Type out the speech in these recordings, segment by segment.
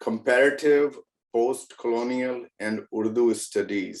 comparative post-colonial and Urdu studies,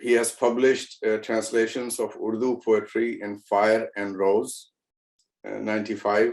He has published translations of Urdu poetry in Fire and Rose 95।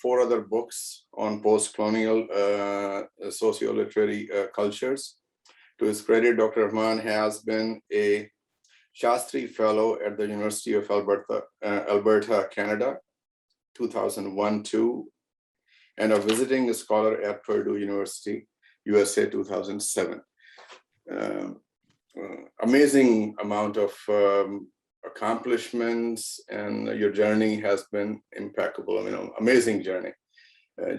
4 other books on post-colonial socio-literary cultures. To his credit, Dr. Rahman has been a Shastri Fellow at the University of Alberta, Canada, 2001-2, and a visiting scholar at Purdue University, USA, 2007. Amazing amount of accomplishments, and your journey has been impeccable. I mean, amazing journey.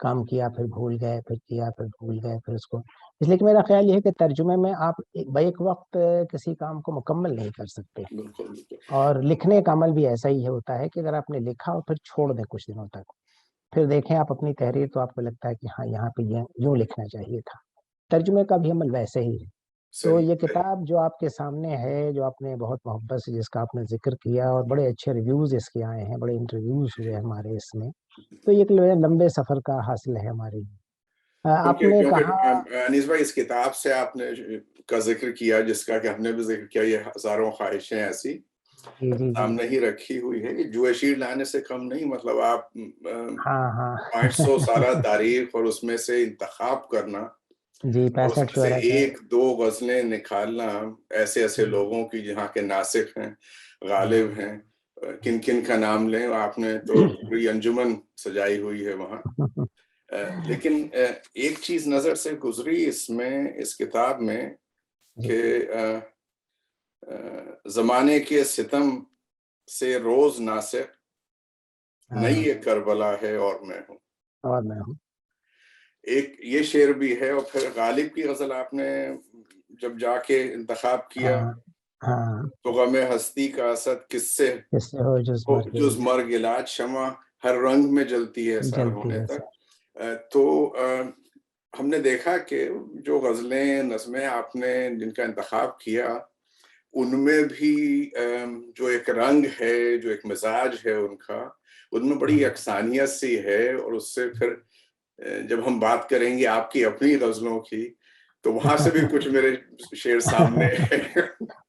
کام کیا پھر بھول گئے، پھر کیا پھر بھول گئے، پھر اس کو، اس لیے کہ میرا خیال یہ ہے کہ ترجمے میں آپ بیک وقت کسی کام کو مکمل نہیں کر سکتے، بالکل بالکل اور لکھنے کا عمل بھی ایسا ہی ہوتا ہے کہ اگر آپ نے لکھا اور پھر چھوڑ دیں کچھ دنوں تک، پھر دیکھیں آپ اپنی تحریر تو آپ کو لگتا ہے کہ ہاں یہاں پہ یوں لکھنا چاہیے تھا. ترجمے کا بھی عمل ویسے ہی ہے. تو صحیح یہ صحیح. کتاب جو آپ کے سامنے ہے، جو آپ نے بہت محبت سے جس کا آپ نے ذکر کیا، اور بڑے اچھے ریویوز اس کے آئے ہیں، بڑے انٹرویوز ہوئے ہمارے اس میں، تو یہ ایک لمبے سفر کا حاصل ہے ہماری. آپ کیونکہ نے کہا کیونکہ انیس بھائی، اس کتاب سے آپ نے کا ذکر کیا، جس کا کہ ہم نے بھی ذکر کیا، یہ ہزاروں خواہشیں ایسی جی جی جی سامنے ہی رکھی ہوئی ہے. یہ جو شیر لانے سے کم نہیں، مطلب آپ ہاں ہاں 500 سالہ تاریخ اور اس میں سے انتخاب کرنا، جی اور اس 65 میں سے شعرا کا. ایک دو غزلیں نکالنا ایسے ایسے لوگوں کی جہاں کے ناسخ ہیں، غالب ہیں. کن کن کا نام لیں؟ آپ نے تو پوری انجمن سجائی ہوئی ہے وہاں. لیکن ایک چیز نظر سے گزری اس میں، اس کتاب میں، کہ زمانے کے ستم سے روز ناسخ، نئی ایک کربلا ہے اور میں ہوں. اور میں ہوں. ایک یہ شعر بھی ہے. اور پھر غالب کی غزل آپ نے جب جا کے انتخاب کیا، ہاں ہاں. تو غم ہستی کا اسد کس سے کس سے ہو جز ہو، مر کے جز مرگ علاج، شمع ہر رنگ میں جلتی ہے سر جلتی ہونے ہے تک. سر. تو ہم نے دیکھا کہ جو غزلیں، نظمیں آپ نے جن کا انتخاب کیا، ان میں بھی جو ایک رنگ ہے، جو ایک مزاج ہے ان کا، ان میں بڑی یکسانیت سی ہے. اور اس سے پھر جب ہم بات کریں گے آپ کی اپنی غزلوں کی، تو وہاں سے بھی کچھ میرے شعر سامنے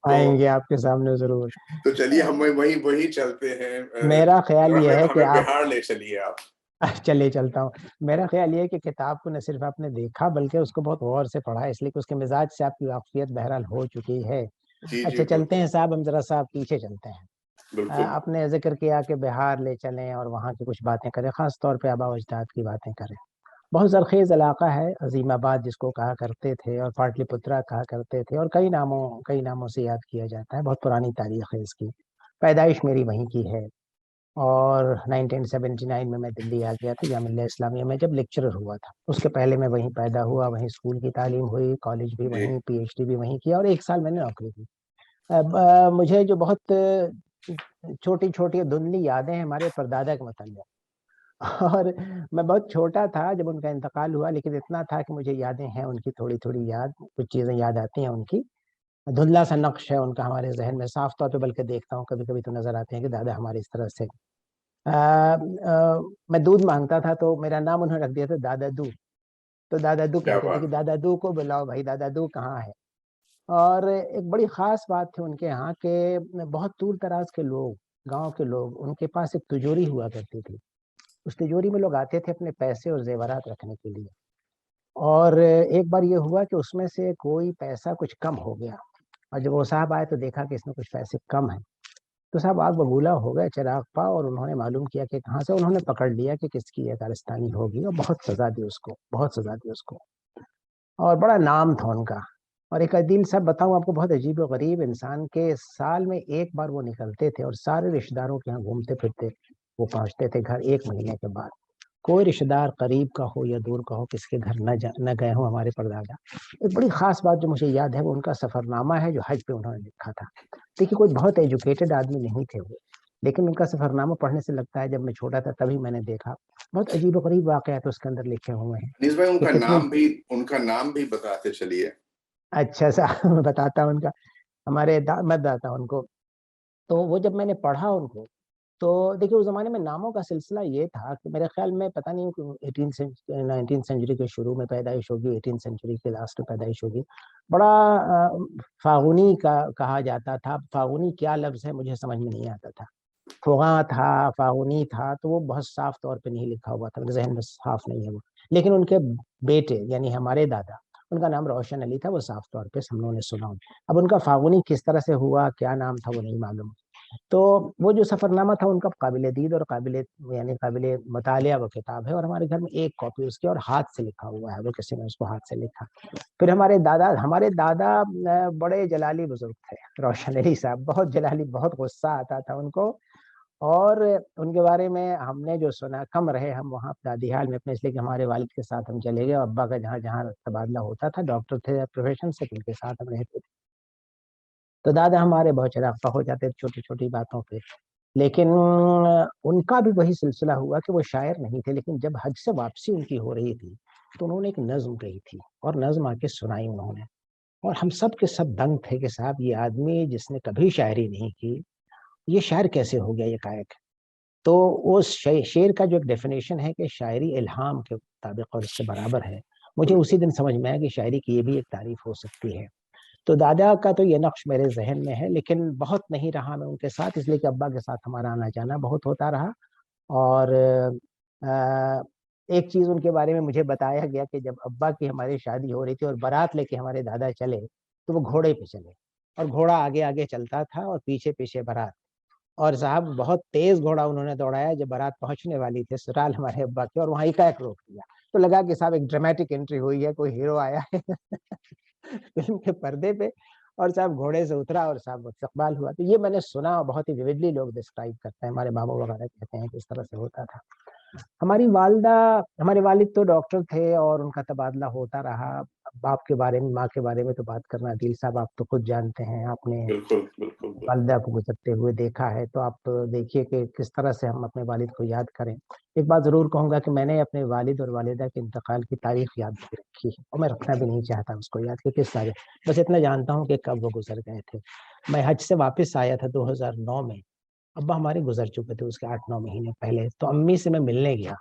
آئیں تو گے آپ کے سامنے ضرور. چلیے ہم وہی چلتے ہیں. میرا خیال یہ ہے کہ ہمیں آپ بہار لے چلیے آپ. چلے چلتا ہوں. میرا خیال یہ ہے کہ کتاب کو نہ صرف آپ نے دیکھا بلکہ اس کو بہت غور سے پڑھا، اس لیے کہ اس کے مزاج سے آپ کی واقفیت بہرحال ہو چکی ہے. جی جی اچھا چلتے بالکل ہیں صاحب، ہم ذرا صاحب پیچھے چلتے ہیں. بالکل. آپ نے ذکر کیا کہ بہار لے چلیں اور وہاں کی کچھ باتیں کریں، خاص طور پہ آباء و اجداد کی باتیں کریں. بہت زرخیز علاقہ ہے عظیم آباد جس کو کہا کرتے تھے، اور پاٹلی پترا کہا کرتے تھے، اور کئی ناموں سے یاد کیا جاتا ہے. بہت پرانی تاریخ ہے اس کی. پیدائش میری وہیں کی ہے، اور 1979 میں دلی آ گیا تھا جامعہ ملیہ اسلامیہ میں جب لیکچرر ہوا تھا. اس کے پہلے میں وہیں پیدا ہوا، وہیں اسکول کی تعلیم ہوئی، کالج بھی جی وہیں، پی ایچ ڈی بھی وہیں کیا، اور 1 سال میں نے نوکری کی. مجھے جو بہت چھوٹی چھوٹی دھندلی یادیں ہیں ہمارے پردادا کے متعلق، اور میں بہت چھوٹا تھا جب ان کا انتقال ہوا، لیکن اتنا تھا کہ مجھے یادیں ہیں ان کی، تھوڑی تھوڑی یاد، کچھ چیزیں یاد آتی ہیں ان کی. دھندلا سا نقش ہے ان کا ہمارے ذہن میں، صاف طور پہ بلکہ دیکھتا ہوں کبھی کبھی تو نظر آتے ہیں کہ دادا ہمارے اس طرح سے. میں دودھ مانگتا تھا تو میرا نام انہوں نے رکھ دیا تھا دادا دو. تو دادا دو کیا کہتے تھے بات. کہ دادا دو کو بلاؤ بھائی، دادا دو کہاں ہے. اور ایک بڑی خاص بات تھی ان کے یہاں کہ بہت دور دراز کے لوگ، گاؤں کے لوگ، ان کے پاس ایک تجوری ہوا کرتی تھی. اس تجوری میں لوگ آتے تھے اپنے پیسے اور زیورات رکھنے کے لیے. اور ایک بار یہ ہوا کہ اس میں سے کوئی پیسہ کچھ کم ہو گیا، اور جب وہ صاحب آئے تو دیکھا کہ اس میں کچھ پیسے کم ہیں. تو صاحب آگ ببولا ہو گئے، چراغ پا، اور انہوں نے معلوم کیا کہ کہاں سے. انہوں نے پکڑ لیا کہ کس کی یہ کارستانی ہوگی، اور بہت سزا دی اس کو، بہت سزا دی اس کو. اور بڑا نام تھا ان کا. اور ایک عدیل صاحب بتاؤں آپ کو، بہت عجیب و غریب انسان کے، سال میں ایک بار وہ نکلتے تھے اور سارے رشتہ داروں کے یہاں گھومتے پھرتے. وہ پہنچتے تھے گھر 1 مہینے کے بعد. کوئی رشتہ دار قریب کا ہو یا دور کا ہو، کس کے گھر نہ گئے ہوں ہمارے پردادا. ایک بڑی خاص بات جو مجھے یاد ہے وہ ان کا سفر نامہ ہے جو حج پہ انہوں نے لکھا تھا. دیکھیے کوئی بہت ایجوکیٹڈ آدمی نہیں تھے وہ، لیکن ان کا سفر نامہ پڑھنے سے لگتا ہے، جب میں چھوٹا تھا تبھی میں نے دیکھا، بہت عجیب و غریب واقعات اس کے اندر لکھے ہوئے ہیں انیس بھائی، کہ کتنی. ان کا نام بھی بتاتے چلیے. اچھا سا میں بتاتا ہوں ان کا. ہمارے میں بتاتا ہوں ان کو. تو وہ جب میں نے پڑھا ان کو، تو دیکھیے اس زمانے میں ناموں کا سلسلہ یہ تھا کہ میرے خیال میں پتہ نہیں کہ 19 سینچری کے شروع میں پیدائش ہوگی، 18 سینچری کے لاسٹ میں پیدائش ہوگی. بڑا فاغنی کا کہا جاتا تھا. فاغنی کیا لفظ ہے مجھے سمجھ میں نہیں آتا تھا. فغاں تھا، فاغنی تھا، تو وہ بہت صاف طور پہ نہیں لکھا ہوا تھا، میرے ذہن میں صاف نہیں ہے وہ. لیکن ان کے بیٹے یعنی ہمارے دادا، ان کا نام روشن علی تھا، وہ صاف طور پہ ہم لوگوں نے سنا. اب ان کا فاغنی کس طرح سے ہوا، کیا نام تھا، وہ نہیں معلوم. تو وہ جو سفر نامہ تھا ان کا قابل دید اور قابل مطالعہ وہ کتاب ہے، اور ہمارے گھر میں ایک کاپی اس کی، اور ہاتھ سے لکھا ہوا ہے، وہ کسی نے اس کو ہاتھ سے لکھا. پھر ہمارے دادا بڑے جلالی بزرگ تھے، روشن علی صاحب بہت جلالی، بہت غصہ آتا تھا ان کو. اور ان کے بارے میں ہم نے جو سنا کم رہے ہم وہاں دادی حال میں اپنے، اس لیے کہ ہمارے والد کے ساتھ ہم چلے گئے اور ابا کا جہاں جہاں تبادلہ ہوتا تھا، ڈاکٹر تھے پروفیشن سے، ان کے ساتھ ہم رہتے تھے. تو دادا ہمارے بہت شرافت ہو جاتے تھے چھوٹی چھوٹی باتوں پہ. لیکن ان کا بھی وہی سلسلہ ہوا کہ وہ شاعر نہیں تھے، لیکن جب حج سے واپسی ان کی ہو رہی تھی تو انہوں نے ایک نظم کہی تھی اور نظم آ کے سنائی انہوں نے، اور ہم سب کے سب دنگ تھے کہ صاحب یہ آدمی جس نے کبھی شاعری نہیں کی یہ شاعر کیسے ہو گیا یہ قائق. تو اس شعر کا جو ایک ڈیفینیشن ہے کہ شاعری الہام کے مطابق اور اس سے برابر ہے، مجھے اسی دن سمجھ میں آیا کہ شاعری کی یہ بھی ایک تعریف ہو سکتی ہے. تو دادا کا تو یہ نقش میرے ذہن میں ہے، لیکن بہت نہیں رہا میں ان کے ساتھ، اس لیے کہ ابا کے ساتھ ہمارا آنا جانا بہت ہوتا رہا. اور ایک چیز ان کے بارے میں مجھے بتایا گیا کہ جب ابا کی ہماری شادی ہو رہی تھی اور بارات لے کے ہمارے دادا چلے تو وہ گھوڑے پہ چلے، اور گھوڑا آگے آگے چلتا تھا اور پیچھے پیچھے بارات. اور صاحب بہت تیز گھوڑا انہوں نے دوڑایا، جب بارات پہنچنے والی تھے سسرال ہمارے ابا کے، اور وہاں ایک روک دیا. تو لگا کہ صاحب ایک ڈرامٹک انٹری ہوئی ہے، کوئی ہیرو آیا ہے فلم کے پردے پہ، اور صاحب گھوڑے سے اترا اور صاحب استقبال ہوا. تو یہ میں نے سنا، بہت ہی ویوڈلی لوگ ڈسکرائب کرتے ہیں، ہمارے ماموں وغیرہ کہتے ہیں کہ اس طرح سے ہوتا تھا. ہماری والدہ، ہمارے والد تو ڈاکٹر تھے اور ان کا تبادلہ ہوتا رہا. باپ کے بارے میں، ماں کے بارے میں تو بات کرنا، عدیل صاحب آپ تو خود جانتے ہیں، آپ نے بالکل بالکل بالکل. والدہ کو گزرتے ہوئے دیکھا ہے، تو آپ دیکھیے کہ کس طرح سے ہم اپنے والد کو یاد کریں. ایک بات ضرور کہوں گا کہ میں نے اپنے والد اور والدہ کے انتقال کی تاریخ یاد نہیں رکھی، اور میں رکھنا بھی نہیں چاہتا اس کو یاد، کہ کس تاریخ، بس اتنا جانتا ہوں کہ کب وہ گزر گئے تھے. میں حج سے واپس آیا تھا 2009 میں، ابا ہمارے گزر چکے تھے اس کے 8-9 مہینے پہلے. تو امی سے میں ملنے گیا،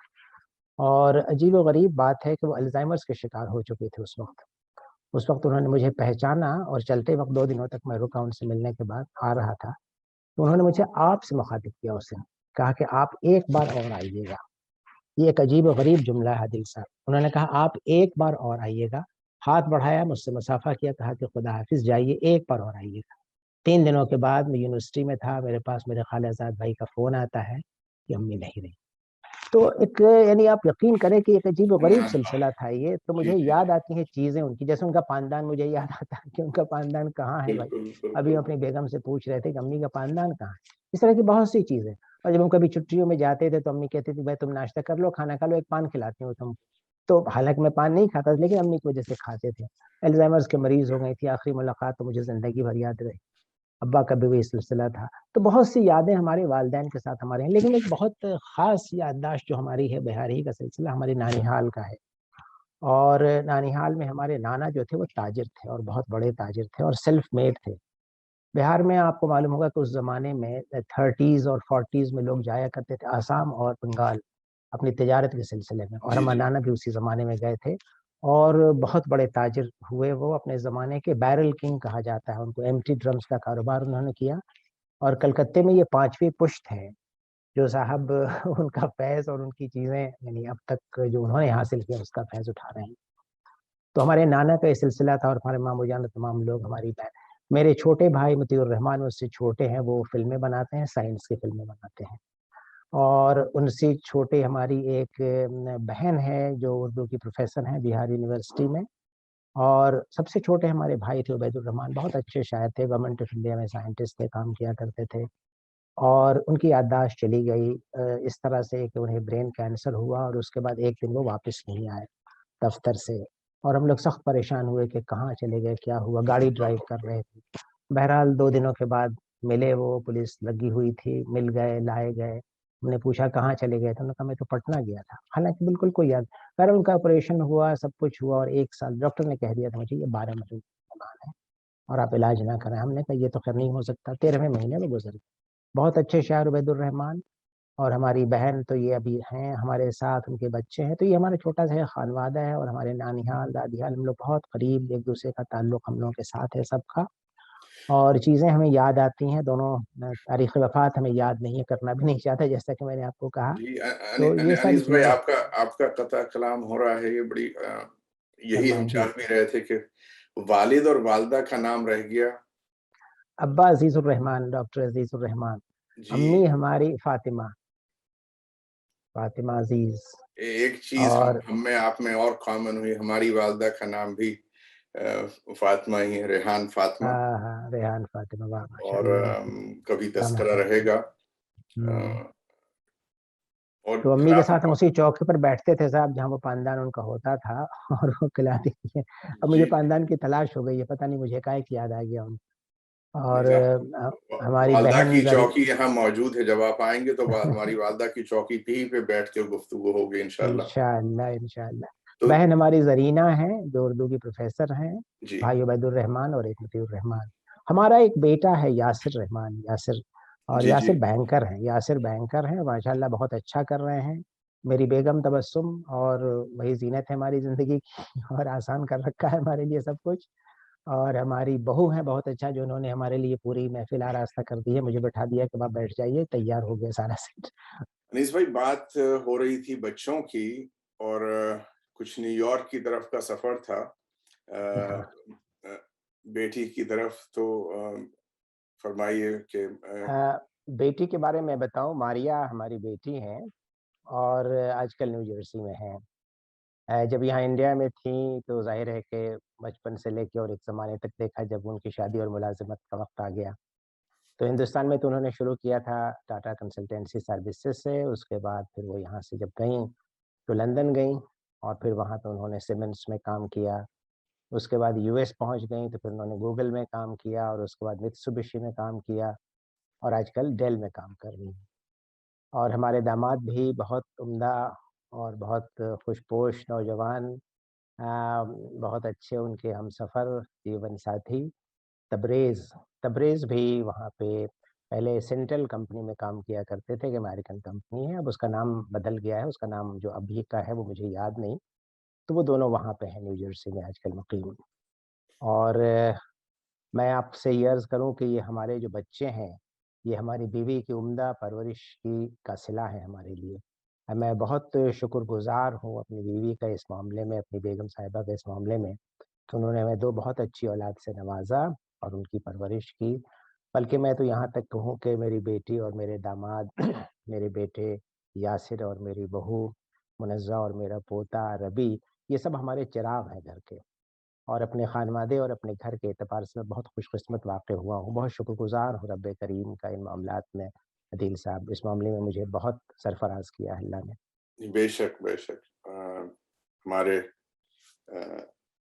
اور عجیب و غریب بات ہے کہ وہ الزائمرس کے شکار ہو چکے تھے اس وقت. اس وقت انہوں نے مجھے پہچانا، اور چلتے وقت 2 دنوں تک میں رکا ان سے ملنے کے بعد آ رہا تھا. تو انہوں نے مجھے آپ سے مخاطب کیا، اس سے کہا کہ آپ ایک بار اور آئیے گا. یہ ایک عجیب و غریب جملہ ہے عادل صاحب. انہوں نے کہا آپ ایک بار اور آئیے گا، ہاتھ بڑھایا، مجھ سے مصافحہ کیا، کہا کہ خدا حافظ، جائیے، ایک بار اور آئیے گا. 3 دنوں کے بعد میں یونیورسٹی میں تھا، میرے پاس میرے خالہ زاد بھائی کا فون آتا ہے کہ امی نہیں رہی. تو ایک یعنی آپ یقین کریں کہ ایک عجیب و غریب سلسلہ تھا یہ. تو جی مجھے جی یاد آتی ہیں چیزیں ان کی، جیسے ان کا خاندان مجھے یاد آتا ہے کہ ان کا خاندان کہاں ہے بھائی. بالکل ابھی بالکل. اپنی بیگم سے پوچھ رہے تھے کہ امی کا خاندان کہاں ہے. اس طرح کی بہت سی چیزیں. اور جب ہم کبھی چھٹیوں میں جاتے تھے تو امی کہتی تھی بھائی تم ناشتہ کر لو، کھانا کھا لو، ایک پان کھلاتی ہوں تم. تو حالانکہ میں پان نہیں کھاتا، لیکن امی کی وجہ سے کھاتے تھے. الزائمرس کے مریض ہو گئی تھی، آخری ملاقات تو مجھے زندگی بھر یاد رہی. ابا کا بھی وہی سلسلہ تھا. تو بہت سی یادیں ہمارے والدین کے ساتھ ہمارے ہیں، لیکن ایک بہت خاص یادداشت جو ہماری ہے بہار ہی کا سلسلہ ہمارے نانیہال کا ہے. اور نانیہال میں ہمارے نانا جو تھے وہ تاجر تھے، اور بہت بڑے تاجر تھے، اور سیلف میڈ تھے. بہار میں آپ کو معلوم ہوگا کہ اس زمانے میں 30s اور 40s میں لوگ جایا کرتے تھے آسام اور بنگال اپنی تجارت کے سلسلے میں، اور جی ہمارے جی. نانا بھی اسی زمانے میں گئے تھے. اور بہت بڑے تاجر ہوئے وہ، اپنے زمانے کے بیرل کنگ کہا جاتا ہے ان کو. ایمٹی ڈرمز کا کاروبار انہوں نے کیا، اور کلکتے میں یہ 5ویں پشت ہے جو صاحب ان کا فیض اور ان کی چیزیں یعنی اب تک جو انہوں نے حاصل کیا اس کا فیض اٹھا رہے ہیں. تو ہمارے نانا کا یہ سلسلہ تھا، اور ہمارے ماموں جان تمام لوگ، ہماری بہن، میرے چھوٹے بھائی مطیع الرحمان اس سے چھوٹے ہیں، وہ فلمیں بناتے ہیں، سائنس کی فلمیں بناتے ہیں. اور ان سے چھوٹے ہماری ایک بہن ہے جو اردو کی پروفیسر ہیں بہار یونیورسٹی میں. اور سب سے چھوٹے ہمارے بھائی تھے عبید الرحمان، بہت اچھے شاعر تھے، گورنمنٹ آف انڈیا میں سائنٹسٹ تھے، کام کیا کرتے تھے. اور ان کی یادداشت چلی گئی اس طرح سے کہ انہیں برین کینسر ہوا، اور اس کے بعد ایک دن وہ واپس نہیں آئے دفتر سے. اور ہم لوگ سخت پریشان ہوئے کہ کہاں چلے گئے، کیا ہوا. گاڑی ڈرائیو کر رہے تھے. بہرحال 2 دنوں کے بعد ملے، وہ پولیس لگی ہوئی تھی، مل گئے، لائے گئے. ہم نے پوچھا کہاں چلے گئے تھے، انہوں نے کہا میں تو پٹنہ گیا تھا. حالانکہ بالکل کوئی یاد. خیر ان کا آپریشن ہوا، سب کچھ ہوا، اور 1 سال ڈاکٹر نے کہہ دیا تھا مجھے یہ 12 مہینے ہے اور آپ علاج نہ کریں. ہم نے کہا یہ تو خیر نہیں ہو سکتا. 13ویں مہینے میں گزر گئے. بہت اچھے شاعر عبید الرحمان. اور ہماری بہن تو یہ ابھی ہیں ہمارے ساتھ، ان کے بچے ہیں. تو یہ ہمارا چھوٹا سا خانوادہ ہے، اور ہمارے نانیہال دادیال ہم لوگ بہت قریب، ایک دوسرے کا تعلق ہم لوگوں کے ساتھ ہے سب کا. اور چیزیں ہمیں یاد آتی ہیں دونوں. تاریخ وفات ہمیں یاد نہیں ہے، کرنا بھی نہیں چاہتا جیسا کہ میں نے آپ کو کہا. جی تو یہ ساری انیس بھائی، چیزیں آپ کا قطع کلام ہو رہا ہے، یہ بڑی یہی ہم فرمائیں جی. چاہ بھی رہے تھے کہ والد اور والدہ کا نام رہ گیا. ابا عزیز الرحمان، ڈاکٹر عزیز الرحمان. جی. امی ہماری فاطمہ، فاطمہ عزیز. ایک چیز اور ہم میں آپ میں اور کامن ہوئی، ہماری والدہ کا نام بھی فاطمہ ہی ہے، ریحان فاطمہ. ہاں ہاں، ریحان فاطمہ، واہ ماشاء اور اللہ. کبھی کیا تذکرہ محبت رہے ہے. گا. اور تو امی کے ساتھ ہم اسی چوک پر بیٹھتے تھے صاحب جہاں وہ پاندان ان کا ہوتا تھا اور وہ کھلاتی تھی. اب مجھے پاندان کی تلاش ہو گئی ہے, پتہ نہیں مجھے کائے کی یاد آ گیا ان. اور ہماری والدہ بہن کی چوکی یہاں موجود ہے, جب آپ آئیں گے تو ہماری والدہ کی چوکی پہ بیٹھ کے گفتگو ہوگی انشاءاللہ. انشاءاللہ. بہن ہماری زرینہ ہیں جو اردو کی پروفیسر ہیں, جی بھائی عبید الرحمان اور ایک مطیع الرحمان. ہمارا ایک بیٹا ہے یاسر رحمان, یاسر, اور یاسر بینکر ہیں, یاسر بینکر ہیں ماشاءاللہ, بہت اچھا کر رہے ہیں. میری بیگم تبسم اور وہی زینت ہے ہماری زندگی کی, اور آسان کر رکھا ہے ہمارے لیے سب کچھ. اور ہماری بہو ہیں بہت اچھا, جو انہوں نے ہمارے لیے پوری محفل آراستہ کر دی ہے, مجھے بٹھا دیا کہ آپ بیٹھ جائیے, تیار ہو گیا سارا سیٹ. انیس بھائی, بات ہو رہی تھی بچوں کی, اور کچھ نیو یارک کی طرف کا سفر تھا بیٹی کی طرف, تو فرمائیے کہ بیٹی کے بارے میں بتاؤں. ماریا ہماری بیٹی ہیں اور آج کل نیو جرسی میں ہیں. جب یہاں انڈیا میں تھیں تو ظاہر ہے کہ بچپن سے لے کے اور ایک زمانے تک دیکھا, جب ان کی شادی اور ملازمت کا وقت آ گیا تو ہندوستان میں تو انہوں نے شروع کیا تھا ٹاٹا کنسلٹنسی سروسز سے. اس کے بعد پھر وہ یہاں سے جب گئیں تو لندن گئیں, اور پھر وہاں تو انہوں نے سیمنس میں کام کیا. اس کے بعد یو ایس پہنچ گئیں تو پھر انہوں نے گوگل میں کام کیا, اور اس کے بعد میتسوبشی میں کام کیا, اور آج کل ڈیل میں کام کر رہی ہیں. اور ہمارے داماد بھی بہت عمدہ اور بہت خوش پوش نوجوان, بہت اچھے ان کے ہم سفر جیون ساتھی. تبریز بھی وہاں پہ پہلے سینٹرل کمپنی میں کام کیا کرتے تھے, کہ امریکن کمپنی ہے, اب اس کا نام بدل گیا ہے, اس کا نام جو ابھی کا ہے وہ مجھے یاد نہیں. تو وہ دونوں وہاں پہ ہیں نیو جرسی میں آج کل مقیم. اور میں آپ سے یہ عرض کروں کہ یہ ہمارے جو بچے ہیں یہ ہماری بیوی کی عمدہ پرورش کا صلہ ہے ہمارے لیے. میں بہت شکر گزار ہوں اپنی بیوی کا اس معاملے میں, اپنی بیگم صاحبہ کا اس معاملے میں, کہ انہوں نے ہمیں دو بہت اچھی اولاد سے نوازا اور ان کی پرورش کی. بلکہ میں تو یہاں تک کہوں کہ میری بیٹی اور میرے داماد, میرے بیٹے یاسر اور میری بہو منزہ اور میرا پوتا ربی, یہ سب ہمارے چراغ ہیں گھر کے. اور اپنے خانوادے اور اپنے گھر کے اعتبار سے میں بہت خوش قسمت واقع ہوا ہوں. بہت شکر گزار ہوں رب کریم کا ان معاملات میں. عدیل صاحب, اس معاملے میں مجھے بہت سرفراز کیا اللہ نے. بے شک بے شک. ہمارے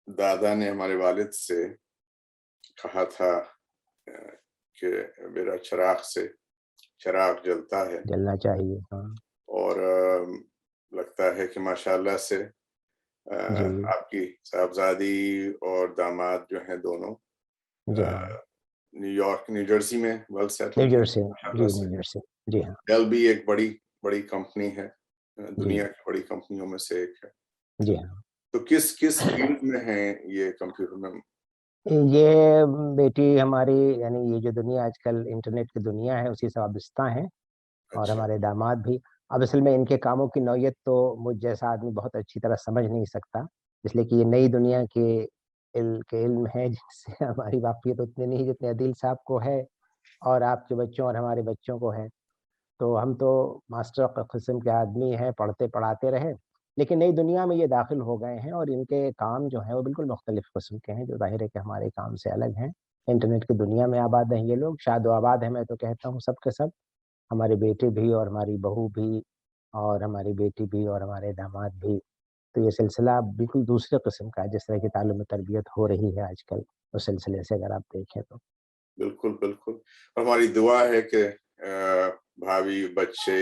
دادا نے ہمارے والد سے کہا تھا کہ میرا چراغ سے چراغ جلتا ہے, جلنا چاہیے. ہاں, اور لگتا ہے کہ ماشاءاللہ سے آپ کی صاحبزادی اور داماد جو ہیں دونوں نیو یارک نیو جرسی میں ویل سیٹلڈ ہیں ماشاءاللہ سے. جی ہاں. ڈیل بھی ایک بڑی کمپنی ہے, دنیا کی بڑی کمپنیوں میں سے ایک ہے. جی ہاں. تو کس فیلڈ میں ہیں یہ کمپیوٹر میں؟ یہ بیٹی ہماری, یعنی یہ جو دنیا آج کل انٹرنیٹ کی دنیا ہے اسی سے وابستہ ہیں. اور ہمارے داماد بھی. اب اصل میں ان کے کاموں کی نوعیت تو مجھ جیسا آدمی بہت اچھی طرح سمجھ نہیں سکتا, اس لیے کہ یہ نئی دنیا کے علم ہے جس سے ہماری واقفیت اتنی نہیں جتنے عدیل صاحب کو ہے اور آپ کے بچوں اور ہمارے بچوں کو ہے. تو ہم تو ماسٹر قسم کے آدمی ہیں, پڑھتے پڑھاتے رہے, لیکن نئی دنیا میں یہ داخل ہو گئے ہیں, اور ان کے کام جو ہیں وہ بالکل مختلف قسم کے ہیں, جو ظاہر ہے کہ ہمارے کام سے الگ ہیں. انٹرنیٹ کی دنیا میں آباد ہیں یہ لوگ, شاد و آباد ہیں میں تو کہتا ہوں سب کے سب. ہمارے بیٹے بھی اور ہماری بہو بھی اور ہماری بیٹی بھی اور ہمارے داماد بھی. تو یہ سلسلہ بالکل دوسرے قسم کا ہے, جس طرح کی تعلیم و تربیت ہو رہی ہے آج کل اس سلسلے سے اگر آپ دیکھیں تو. بالکل بالکل. ہماری دعا ہے کہ بھاوی بچے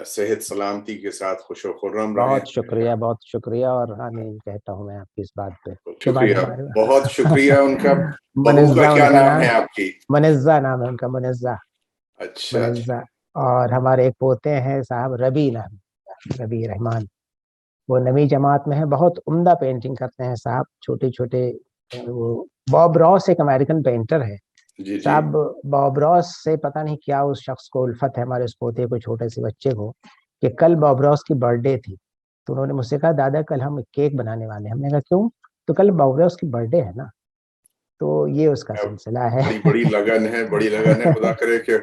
صحت سلامتی کے ساتھ خوش و خرم رہیں. بہت شکریہ اور آمین کہتا ہوں میں آپ کی اس بات پہ. شکریہ, بہت شکریہ. ان کا بہو کا کیا نام ہے آپ کی؟ منزہ نام ہے ان کا, منزہ. اچھا. منزہ. اور ہمارے ایک پوتے ہیں صاحب ربی نام, ربی رحمان, وہ نویں جماعت میں ہے, بہت عمدہ پینٹنگ کرتے ہیں صاحب. چھوٹے چھوٹے, وہ باب راس ایک امریکن پینٹر ہے صاحب. باب راس سے پتہ نہیں کیا اس شخص کو الفت ہے, ہمارے اس پوتے کو, چھوٹے سے بچے کو, کہ کل باب راس کی برتھ ڈے تھی. تو انہوں نے مجھ سے کہا دادا کل ہم کیک بنانے والے ہیں. ہم نے کہا کیوں؟ تو کل باب راس کی برتھ ڈے ہے نا. تو یہ اس کا سلسلہ ہے. بڑی لگن ہے, بڑی لگن ہے. خدا کرے کہ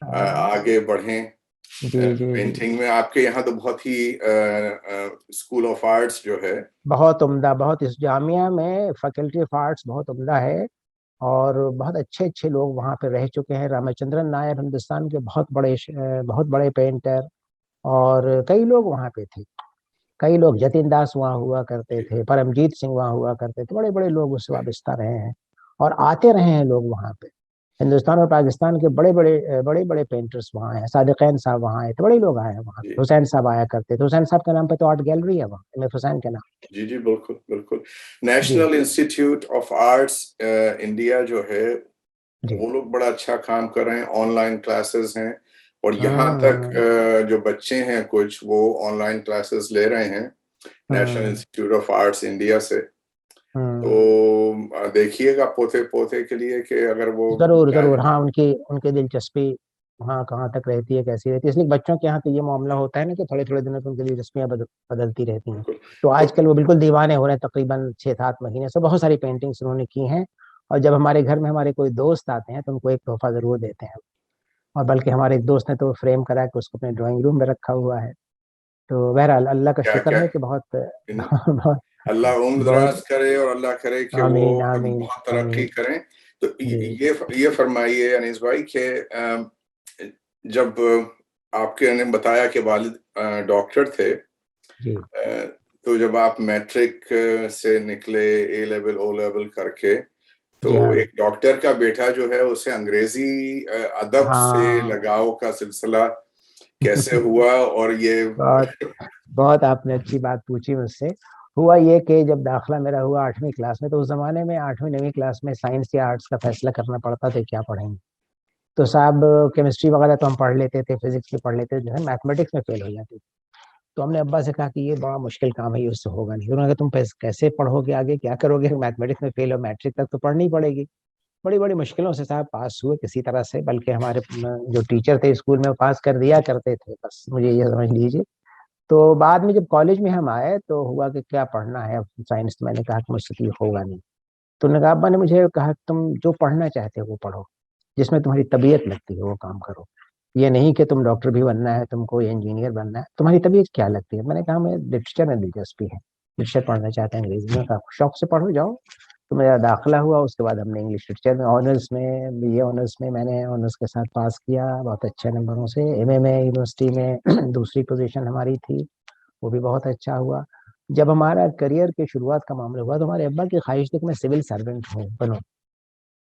آگے بڑھیں پینٹنگ میں. آپ کے یہاں تو بہت ہی اسکول آف آرٹس جو ہے بہت عمدہ, بہت اس جامعہ میں فیکلٹی آف آرٹس بہت عمدہ ہے. اور بہت اچھے اچھے لوگ وہاں پہ رہ چکے ہیں. رامچندرن نائر ہندوستان کے بہت بڑے پینٹر، اور کئی لوگ وہاں پہ تھے. کئی لوگ، جتن داس وہاں ہوا کرتے تھے، پرمجیت سنگھ وہاں ہوا کرتے تھے، بڑے بڑے لوگ اس سے وابستہ رہے ہیں اور آتے رہے ہیں لوگ وہاں پہ. ہندوستان اور پاکستان کے بڑے پینٹرز وہاں ہیں. صادقین صاحب وہاں آئے تھے، بڑے لوگ آئے ہیں وہاں پہ. حسین صاحب آیا کرتے تھے. حسین صاحب کے نام پہ تو آرٹ گیلری ہے وہاں، ایم ایف حسین کے نام. جی جی بالکل بالکل. National institute of arts India جو ہے وہ لوگ بڑا اچھا کام کر رہے ہیں. آن لائن کلاسز ہیں، اور یہاں تک جو بچے ہیں کچھ وہ آن لائن کلاسز لے رہے ہیں national institute of arts India سے. تو دیکھیے گا پوتے کے لیے کہ اگر وہ ضرور. ہاں، ان کی دلچسپی وہاں کہاں تک رہتی ہے، کیسی رہتی ہے. اس لیے بچوں کے یہاں تو یہ معاملہ ہوتا ہے نا کہ تھوڑے دنوں تو ان کی دلچسپیاں بدلتی رہتی ہیں. تو آج کل وہ بالکل دیوانے ہو رہے ہیں. تقریباً 6-7 مہینے سے بہت ساری پینٹنگس انہوں نے کی ہیں. اور جب ہمارے گھر میں ہمارے کوئی دوست آتے ہیں تو ان کو ایک تحفہ ضرور دیتے ہیں. اور بلکہ ہمارے ایک دوست نے تو فریم کرا کے اس کو اپنے ڈرائنگ روم میں رکھا ہوا ہے. تو بہرحال اللہ کا شکر ہے کہ بہت اللہ عمر دراز کرے، اور اللہ کرے کہ وہ آمین بہت ترقی کریں. تو یہ فرمائیے انیس بھائی کہ جب آپ کے نے بتایا کہ والد ڈاکٹر تھے، تو جب آپ میٹرک سے نکلے اے لیول او لیول کر کے، تو ایک ڈاکٹر کا بیٹا جو ہے اسے انگریزی ادب سے لگاؤ کا سلسلہ کیسے ہوا؟ اور یہ بہت آپ نے اچھی بات پوچھی مجھ سے. ہوا یہ کہ جب داخلہ میرا ہوا 8ویں کلاس میں، تو اس زمانے میں 8ویں 9ویں کلاس میں سائنس یا آرٹس کا فیصلہ کرنا پڑتا تھا کیا پڑھیں گے. تو صاحب کیمسٹری وغیرہ تو ہم پڑھ لیتے تھے، فزکس بھی پڑھ لیتے تھے، جو ہے میتھمیٹکس میں فیل ہو جاتی تھی. تو ہم نے ابا سے کہا کہ یہ بڑا مشکل کام ہے، یہ اس سے ہوگا نہیں. انہوں نے کہا تم کیسے پڑھو گے آگے، کیا کرو گے؟ میتھمیٹکس میں فیل ہو، میٹرک تک تو پڑھنی پڑے گی. بڑی مشکلوں سے صاحب پاس ہوئے کسی طرح سے. بلکہ ہمارے جو ٹیچر تھے اسکول میں وہ پاس کر دیا کرتے تھے، بس مجھے یہ سمجھ لیجیے. تو بعد میں جب کالج میں ہم آئے تو ہوا کہ کیا پڑھنا ہے سائنس. میں نے کہا کہ مجھ سے یہ ہوگا نہیں. تو نے کہا ابا نے مجھے کہا کہ تم جو پڑھنا چاہتے ہو وہ پڑھو، جس میں تمہاری طبیعت لگتی ہے وہ کام کرو. یہ نہیں کہ تم ڈاکٹر بھی بننا ہے، تم کو انجینئر بننا ہے، تمہاری طبیعت کیا لگتی ہے. میں نے کہا میں لٹریچر میں دلچسپی ہے، لٹریچر پڑھنا چاہتے ہیں انگریزی میں. کہا شوق سے پڑھو جاؤ. تو میرا داخلہ ہوا. اس کے بعد ہم نے انگلش لٹریچر میں آنرس میں بی اے آنرس میں میں نے آنرس کے ساتھ پاس کیا بہت اچھے نمبروں سے. ایم اے میں یونیورسٹی میں دوسری پوزیشن ہماری تھی، وہ بھی بہت اچھا ہوا. جب ہمارا کریئر کے شروعات کا معاملہ ہوا تو ہمارے ابا کی خواہش تھی کہ میں سول سرونٹ بنوں.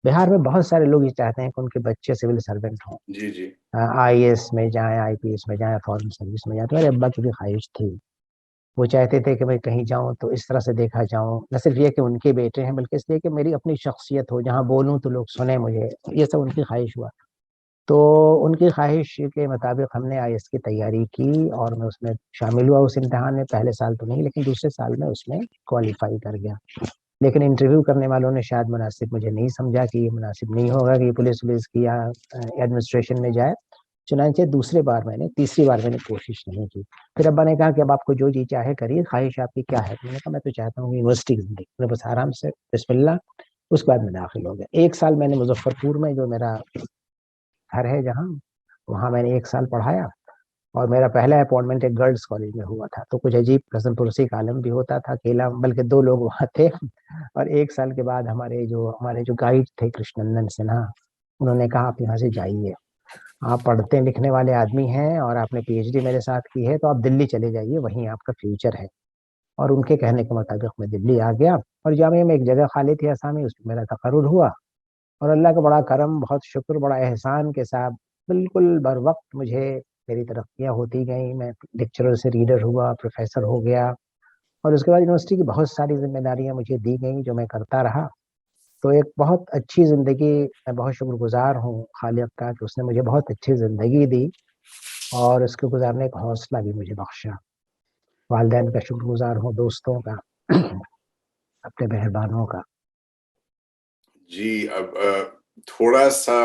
بہار میں بہت سارے لوگ یہ چاہتے ہیں کہ ان کے بچے سول سرونٹ ہوں، جی جی آئی اے ایس میں جائیں، آئی پی ایس میں جائیں، فارن سروس میں جائیں. تو میرے ابا کی بھی خواہش تھی. وہ چاہتے تھے کہ میں کہیں جاؤں تو اس طرح سے دیکھا جاؤں، نہ صرف یہ کہ ان کے بیٹے ہیں بلکہ اس لیے کہ میری اپنی شخصیت ہو، جہاں بولوں تو لوگ سنیں مجھے. یہ سب ان کی خواہش ہوا. تو ان کی خواہش کے مطابق ہم نے آئی ایس کی تیاری کی اور میں اس میں شامل ہوا. اس امتحان میں پہلے سال تو نہیں لیکن دوسرے سال میں اس میں کوالیفائی کر گیا. لیکن انٹرویو کرنے والوں نے شاید مناسب مجھے نہیں سمجھا کہ یہ مناسب نہیں ہوگا کہ پولیس کی یا ایڈمنسٹریشن میں جائے. چنانچہ تیسری بار میں نے کوشش نہیں کی. پھر ابا نے کہا کہ اب آپ کو جو جی چاہے کریے، خواہش آپ کی کیا ہے؟ میں نے کہا میں تو چاہتا ہوں یونیورسٹی کی زندگی، بس آرام سے بسم اللہ. اس کے بعد میں داخل ہو گیا. 1 سال میں نے مظفر پور میں جو میرا گھر ہے جہاں، وہاں میں نے 1 سال پڑھایا. اور میرا پہلا اپوائنٹمنٹ ایک گرلس کالج میں ہوا تھا. تو کچھ عجیب قسم پرسی کا عالم بھی ہوتا تھا، اکیلا، بلکہ 2 لوگ وہاں تھے. اور 1 سال کے بعد ہمارے جو گائیڈ تھے کرشن نندن سنہا، انہوں نے کہا آپ یہاں سے جائیے، آپ پڑھتے لکھنے والے آدمی ہیں اور آپ نے پی ایچ ڈی میرے ساتھ کی ہے، تو آپ دلی چلے جائیے، وہیں آپ کا فیوچر ہے. اور ان کے کہنے کے مطابق میں دلی آ گیا. اور جامعہ میں ایک جگہ خالی تھی آسامی، اس میں میرا تقرر ہوا. اور اللہ کا بڑا کرم، بہت شکر، بڑا احسان کے ساتھ بالکل بر وقت مجھے میری ترقیاں ہوتی گئیں. میں لیکچرر سے ریڈر ہوا، پروفیسر ہو گیا. اور اس کے بعد یونیورسٹی کی بہت ساری ذمہ داریاں مجھے دی گئیں جو میں کرتا رہا. تو ایک بہت اچھی زندگی، میں بہت شکر گزار ہوں خالق کا کہ اس نے مجھے بہت اچھی زندگی دی اور اس کو گزارنے کا حوصلہ بھی مجھے بخشا. والدین کا شکر گزار ہوں، دوستوں کا، اپنے مہربانوں کا. جی اب تھوڑا سا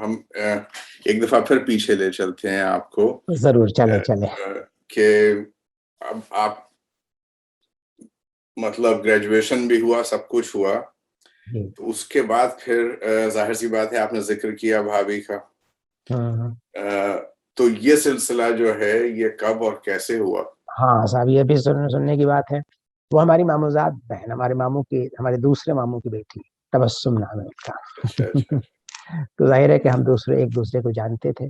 ہم ایک دفعہ پھر پیچھے لے چلتے ہیں آپ کو. ضرور، چلے کہ اب آپ مطلب گریجویشن بھی ہوا، سب کچھ ہوا. تو اس کے بعد پھر ظاہر سی بات ہے آپ نے ذکر کیا بھابھی کا. تو یہ سلسلہ جو ہے یہ کب اور کیسے ہوا؟ ہاں صاحب، یہ بھی سننے کی بات ہے. وہ ہماری ماموزاد بہن، ہمارے دوسرے ماموں کی بیٹی. تبسم نام ہے ان کا. اچھا اچھا. تو ظاہر ہے کہ ہم ایک دوسرے کو جانتے تھے,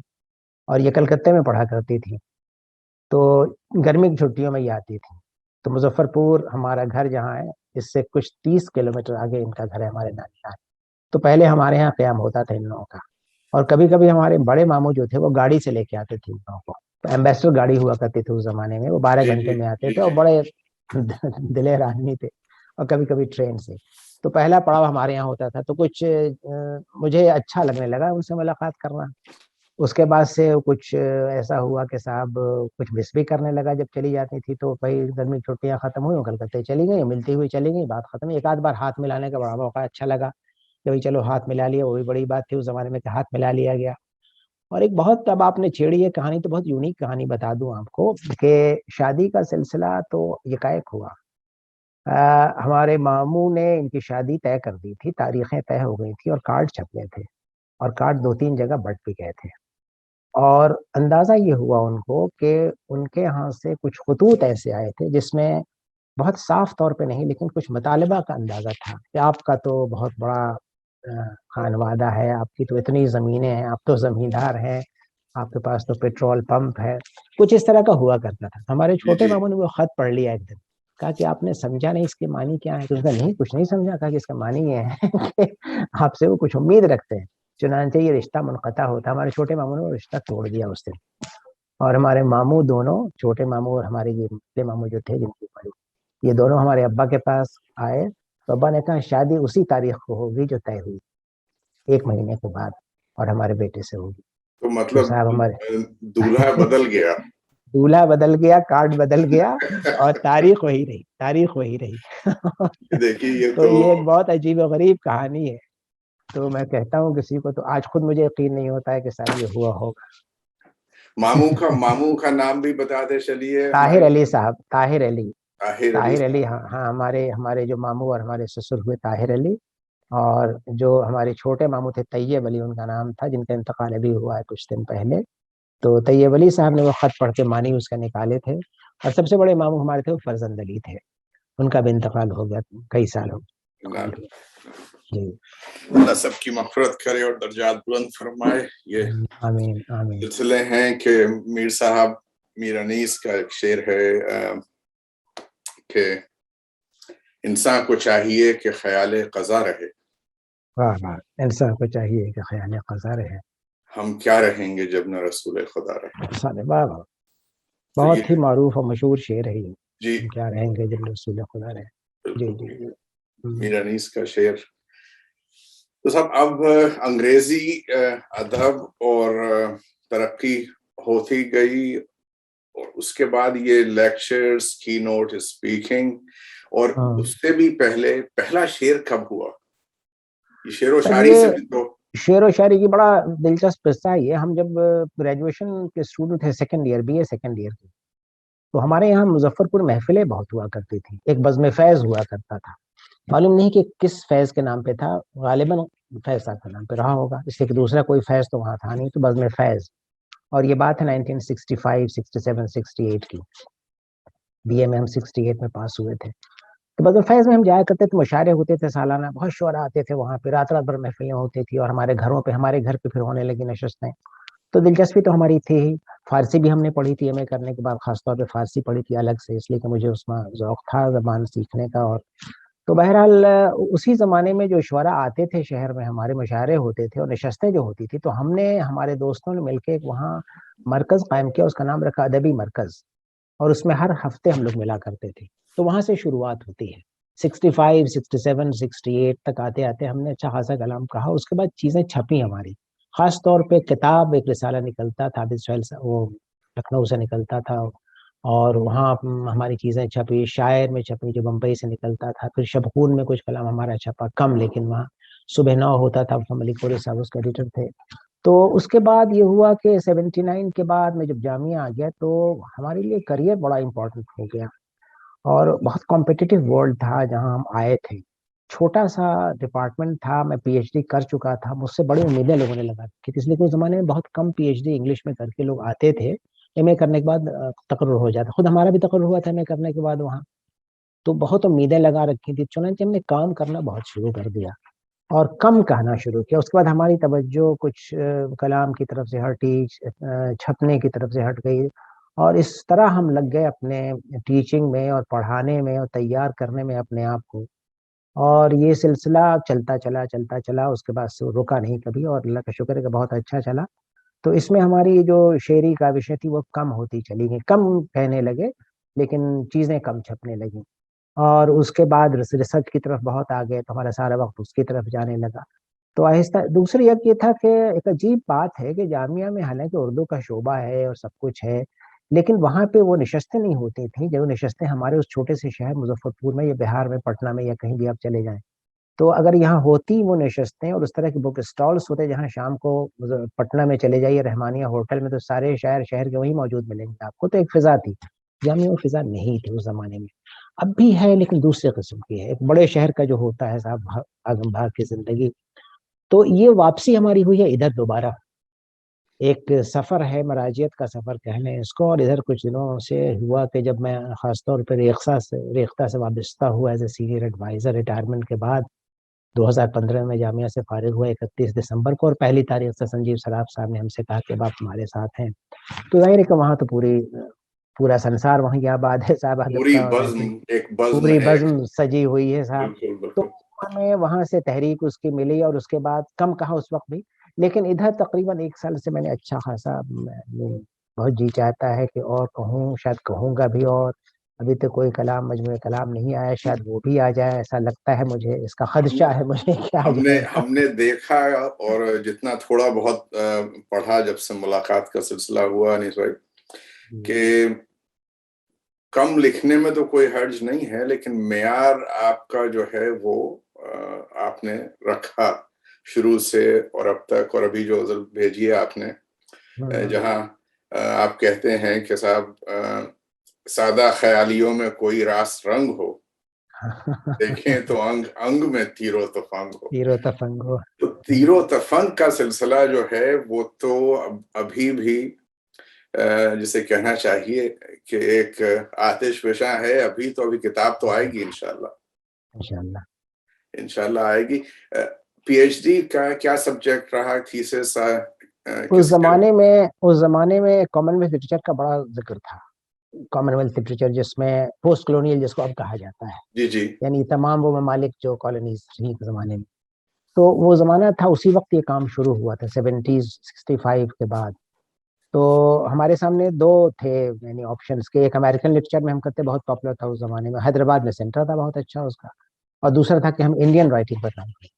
اور یہ کلکتے میں پڑھا کرتی تھی, تو گرمی کی چھٹیوں میں یہ آتی تھی. تو مظفر پور ہمارا گھر جہاں ہے, اس سے کچھ 30 کلومیٹر آگے ان کا گھر ہے, ہمارے نانی. تو پہلے ہمارے یہاں قیام ہوتا تھا ان لوگوں کا, اور کبھی کبھی ہمارے بڑے ماموں جو تھے وہ گاڑی سے لے کے آتے تھے ان لوگوں کو. تو ایمبیسڈر گاڑی ہوا کرتی تھی اس زمانے میں, وہ 12 جی گھنٹے جی میں آتے جی تھے, اور جی. بڑے دلیر آدمی تھے. اور کبھی کبھی ٹرین سے. تو پہلا پڑاؤ ہمارے یہاں ہوتا تھا, تو کچھ مجھے اچھا لگنے لگا ان سے ملاقات کرنا. اس کے بعد سے کچھ ایسا ہوا کہ صاحب کچھ مس بھی کرنے لگا. جب چلی جاتی تھی تو بھائی گرمی کی چھٹیاں ختم ہوئی, کلکتے چلی گئی, ملتی ہوئی چلی گئی, بات ختم. ایک آدھ بار ہاتھ ملانے کا بڑا موقع اچھا لگا کہ بھائی چلو ہاتھ ملا لیا, وہ بھی بڑی بات تھی اس زمانے میں کہ ہاتھ ملا لیا گیا. اور ایک بہت, اب آپ نے چھیڑی ہے کہانی, تو بہت یونیک کہانی بتا دوں آپ کو کہ شادی کا سلسلہ تو یکایک ہوا. ہمارے ماموں نے ان کی شادی طے کر دی تھی, تاریخیں طے ہو گئی تھی, اور کارڈ چھپنے تھے, اور کارڈ 2-3 جگہ بٹ بھی گئے تھے. اور اندازہ یہ ہوا ان کو کہ ان کے ہاں سے کچھ خطوط ایسے آئے تھے جس میں بہت صاف طور پہ نہیں لیکن کچھ مطالبہ کا اندازہ تھا کہ آپ کا تو بہت بڑا خانوادہ ہے, آپ کی تو اتنی زمینیں ہیں, آپ تو زمیندار ہیں, آپ کے پاس تو پیٹرول پمپ ہے, کچھ اس طرح کا ہوا کرتا تھا. ہمارے جی چھوٹے جی. ماموں نے وہ خط پڑھ لیا ایک دن, کہا کہ آپ نے سمجھا نہیں اس کے معنی کیا ہے. تو اس کا نہیں, کچھ نہیں سمجھا. کہا کہ اس کا معنی یہ ہے کہ آپ سے وہ کچھ امید رکھتے ہیں, چنانچہ یہ رشتہ منقطع ہوتا. ہمارے چھوٹے ماموں نے وہ رشتہ توڑ دیا اس دن. اور ہمارے ماموں دونوں, چھوٹے ماموں اور ہمارے یہ بڑے ماموں جو تھے جن کی بڑی, یہ دونوں ہمارے ابا کے پاس آئے. تو ابا نے کہا شادی اسی تاریخ کو ہوگی جو طے ہوئی, 1 مہینے کے بعد, اور ہمارے بیٹے سے ہوگی. تو تو مطلب صاحب ہمارے دولہا بدل گیا. دولہا بدل گیا, کارڈ بدل گیا, اور تاریخ وہی رہی, تاریخ وہی رہی. دیکھیے یہ تو یہ ایک بہت عجیب و غریب کہانی ہے. تو میں کہتا ہوں کسی کو, تو آج خود مجھے یقین نہیں ہوتا ہے کہ صاحب یہ ہوا ہوگا. ماموں کا نام بھی بتا دے چلیے. طاہر ہمارے علی صاحب, طاہر علی, طاہر علی طاہر علی. صاحب. ہاں ہاں, ہمارے جو ماموں اور ہمارے سسر ہوئے طاہر علی, اور جو ہمارے چھوٹے ماموں تھے طیب علی ان کا نام تھا, جن کا انتقال ابھی ہوا ہے کچھ دن پہلے. تو طیب علی صاحب نے وہ خط پڑھ کے معنی اس کا نکالے تھے. اور سب سے بڑے ماموں ہمارے تھے وہ فرزند علی تھے, ان کا بھی انتقال ہو گیا, کئی سال ہو انتقال ہوا. جی, اللہ سب کی مغفرت کرے اور درجات بلند فرمائے. یہ آمین آمین. سلسلے ہیں کہ میر صاحب, میر انیس کا ایک شعر ہے کہ انسان کو چاہیے کہ خیال قضا رہے, واہ واہ, انسان کو چاہیے کہ خیال قضا رہے, ہم کیا رہیں گے جب نہ رسول خدا رہے. واہ واہ, تو یہ بہت ہی معروف اور مشہور شعر ہے یہ, جی ہم کیا رہیں گے جب رسول خدا رہے. جی جی. بالکل میر انیس کا شعر. تو صاحب اب انگریزی ادب اور ترقی ہوتی گئی, اور اس کے بعد یہ لیکچرز, کی نوٹ اسپیکنگ, اور اس سے بھی پہلے پہلا شعر کب ہوا؟ یہ شعر و سر شاعری سے یہ بھی تو شعر و شاعری کی بڑا دلچسپ قصہ ہے. ہم جب گریجویشن کے اسٹوڈنٹ تھے, second year, B A second year کی, تو ہمارے یہاں مظفر پور محفلیں بہت ہوا کرتی تھی. ایک بزم فیض ہوا کرتا تھا, معلوم نہیں کہ کس فیض کے نام پہ تھا, غالباً فیض صاحب کے نام پہ رہا ہوگا, اس لیے کہ دوسرا کوئی فیض تو وہاں تھا نہیں. تو بزم فیض, اور یہ بات ہے 1965, 67, 68 کی. بی اے میں ہم 68 میں پاس ہوئے تھے. تو بزم فیض میں ہم جایا کرتے تھے, مشاعرے ہوتے تھے سالانہ, بہت شعراء آتے تھے وہاں پہ, رات رات بھر محفلیں ہوتی تھی, اور ہمارے گھروں پہ, ہمارے گھر پہ پھر ہونے لگی نشستیں. تو دلچسپی تو ہماری تھی ہی. فارسی بھی ہم نے پڑھی تھی ایم اے کرنے کے بعد, خاص طور پہ فارسی پڑھی تھی الگ سے, اس لیے کہ مجھے اس میں ذوق تھا زبان سیکھنے کا. اور تو بہرحال اسی زمانے میں جو شعراء آتے تھے شہر میں, ہمارے مشاعرے ہوتے تھے اور نشستیں جو ہوتی تھی, تو ہم نے, ہمارے دوستوں نے مل کے ایک وہاں مرکز قائم کیا, اس کا نام رکھا ادبی مرکز, اور اس میں ہر ہفتے ہم لوگ ملا کرتے تھے. تو وہاں سے شروعات ہوتی ہے. 65, 67, 68 تک آتے آتے ہم نے اچھا خاصا کلام کہا. اس کے بعد چیزیں چھپی ہماری, خاص طور پہ کتاب, ایک رسالہ نکلتا تھا عابد سہیل, وہ لکھنؤ سے نکلتا تھا, اور وہاں ہماری چیزیں چھپی. شاعر میں چھپی جو بمبئی سے نکلتا تھا. پھر شبخون میں کچھ کلام ہمارا چھپا, کم لیکن وہاں صبح 9 ہوتا تھا, ملک پوری صاحب اس کا ایڈیٹر تھے. تو اس کے بعد یہ ہوا کہ 79 کے بعد میں جب جامعہ آ گیا, تو ہمارے لیے کریئر بڑا امپورٹنٹ ہو گیا, اور بہت کمپٹیٹیو ورلڈ تھا جہاں ہم آئے تھے. چھوٹا سا ڈپارٹمنٹ تھا, میں پی ایچ ڈی کر چکا تھا, مجھ سے بڑی امیدیں لوگوں نے لگا کی, اس لیے کہ اس زمانے میں بہت کم پی ایچ ڈی انگلش میں کر کے لوگ آتے تھے. ایم اے کرنے کے بعد تقرر ہو جاتا, خود ہمارا بھی تقرر ہوا تھا ایم اے کرنے کے بعد وہاں. تو بہت امیدیں لگا رکھی تھی, چنانچہ ہم نے کام کرنا بہت شروع کر دیا. اور کم کہنا شروع کیا. اس کے بعد ہماری توجہ کچھ کلام کی طرف سے ہٹی, چھپنے کی طرف سے ہٹ گئی, اور اس طرح ہم لگ گئے اپنے ٹیچنگ میں اور پڑھانے میں اور تیار کرنے میں اپنے آپ کو. اور یہ سلسلہ چلتا چلا, اس کے بعد سے رکا نہیں کبھی, اور اللہ کا شکر ہے کہ بہت اچھا چلا. تو اس میں ہماری جو شعری کاوشیں تھی وہ کم ہوتی چلی گئی, کم کہنے لگے لیکن چیزیں کم چھپنے لگیں. اور اس کے بعد ریسرچ کی طرف بہت آگے, تو ہمارا سارا وقت اس کی طرف جانے لگا. تو آہستہ دوسری ایک یہ تھا کہ ایک عجیب بات ہے کہ جامعہ میں حالانکہ اردو کا شعبہ ہے اور سب کچھ ہے, لیکن وہاں پہ وہ نشستیں نہیں ہوتی تھیں جو نشستیں ہمارے اس چھوٹے سے شہر مظفر پور میں یا بہار میں, پٹنہ میں یا کہیں بھی آپ چلے جائیں. تو اگر یہاں ہوتی وہ نشستیں اور اس طرح کے بک اسٹالس ہوتے جہاں شام کو پٹنہ میں چلے جائیے رحمانیہ ہوٹل میں, تو سارے شہر کے وہی موجود ملیں گے آپ کو. تو ایک فضا تھی, جامعہ وہ فضا نہیں تھی اس زمانے میں. اب بھی ہے لیکن دوسرے قسم کی ہے, ایک بڑے شہر کا جو ہوتا ہے صاحب بھاگم بھاگ کی زندگی. تو یہ واپسی ہماری ہوئی ہے ادھر دوبارہ, ایک سفر ہے, مراجعت کا سفر کہہ لیں اس کو. اور ادھر کچھ دنوں سے ہوا کہ جب میں خاص طور پہ ریختہ سے وابستہ ہوا as a senior advisor retirement کے بعد 2015 میں جامعہ سے فارغ ہوا 31 دسمبر کو, اور پہلی تاریخ سے سنجیو سراف صاحب نے ہم سے کہا کہ اب آپ ہمارے ساتھ ہیں. تو ظاہر ہے کہ وہاں تو پورا سنسار وہیں آباد ہے صاحب, ادب پوری کا, اور بزم, ایک بزم پوری ہے. بزم سجی ہوئی ہے صاحب. بالکل تو بالکل. ہمیں وہاں سے تحریک اس کی ملی, اور اس کے بعد کم کہا اس وقت بھی, لیکن ادھر تقریباً 1 سال سے میں نے اچھا خاصا, بہت جی چاہتا ہے کہ اور کہوں, شاید کہوں گا بھی, اور ابھی تو کوئی کلام مجموعہ کلام نہیں آیا, شاید وہ بھی آ جائے, ایسا لگتا ہے مجھے, اس کا خدشہ ہے مجھے کیا آ جائے. ہم نے دیکھا اور جتنا تھوڑا بہت پڑھا جب سے ملاقات کا سلسلہ ہوا انیس بھائی, کہ کم لکھنے میں تو کوئی حرج نہیں ہے, لیکن معیار آپ کا جو ہے وہ آپ نے رکھا شروع سے اور اب تک. اور ابھی جو غزل بھیجی ہے آپ نے, جہاں آپ کہتے ہیں کہ صاحب سادہ خیالیوں میں کوئی راس رنگ ہو, دیکھیں تو انگ انگ میں تیر و تفنگ ہو. تیر و تفنگ ہو. تو تیر و تفنگ کا سلسلہ جو ہے وہ تو ابھی بھی جسے کہنا چاہیے کہ ایک آتش فشاں ہے. ابھی تو ابھی کتاب تو آئے گی انشاءاللہ, انشاءاللہ آئے گی. پی ایچ ڈی کا کیا سبجیکٹ رہا, تھیسس اس زمانے میں کامن ویلتھ لٹریچر کا بڑا ذکر تھا. کامن ویلتھ لٹریچر جس میں پوسٹ کلونیل جس کو اب کہا جاتا ہے, جی جی, یعنی تمام وہ ممالک جو کالونیز تھیں اس زمانے میں. تو وہ زمانہ تھا, اسی وقت یہ کام شروع ہوا تھا 65 کے بعد. تو ہمارے سامنے 2 تھے یعنی آپشنس کے, ایک امریکن لٹریچر میں ہم کرتے, بہت پاپولر تھا اس زمانے میں, حیدرآباد میں سینٹر تھا بہت اچھا اس کا, اور دوسرا تھا کہ ہم انڈین رائٹنگ پر کام کریں.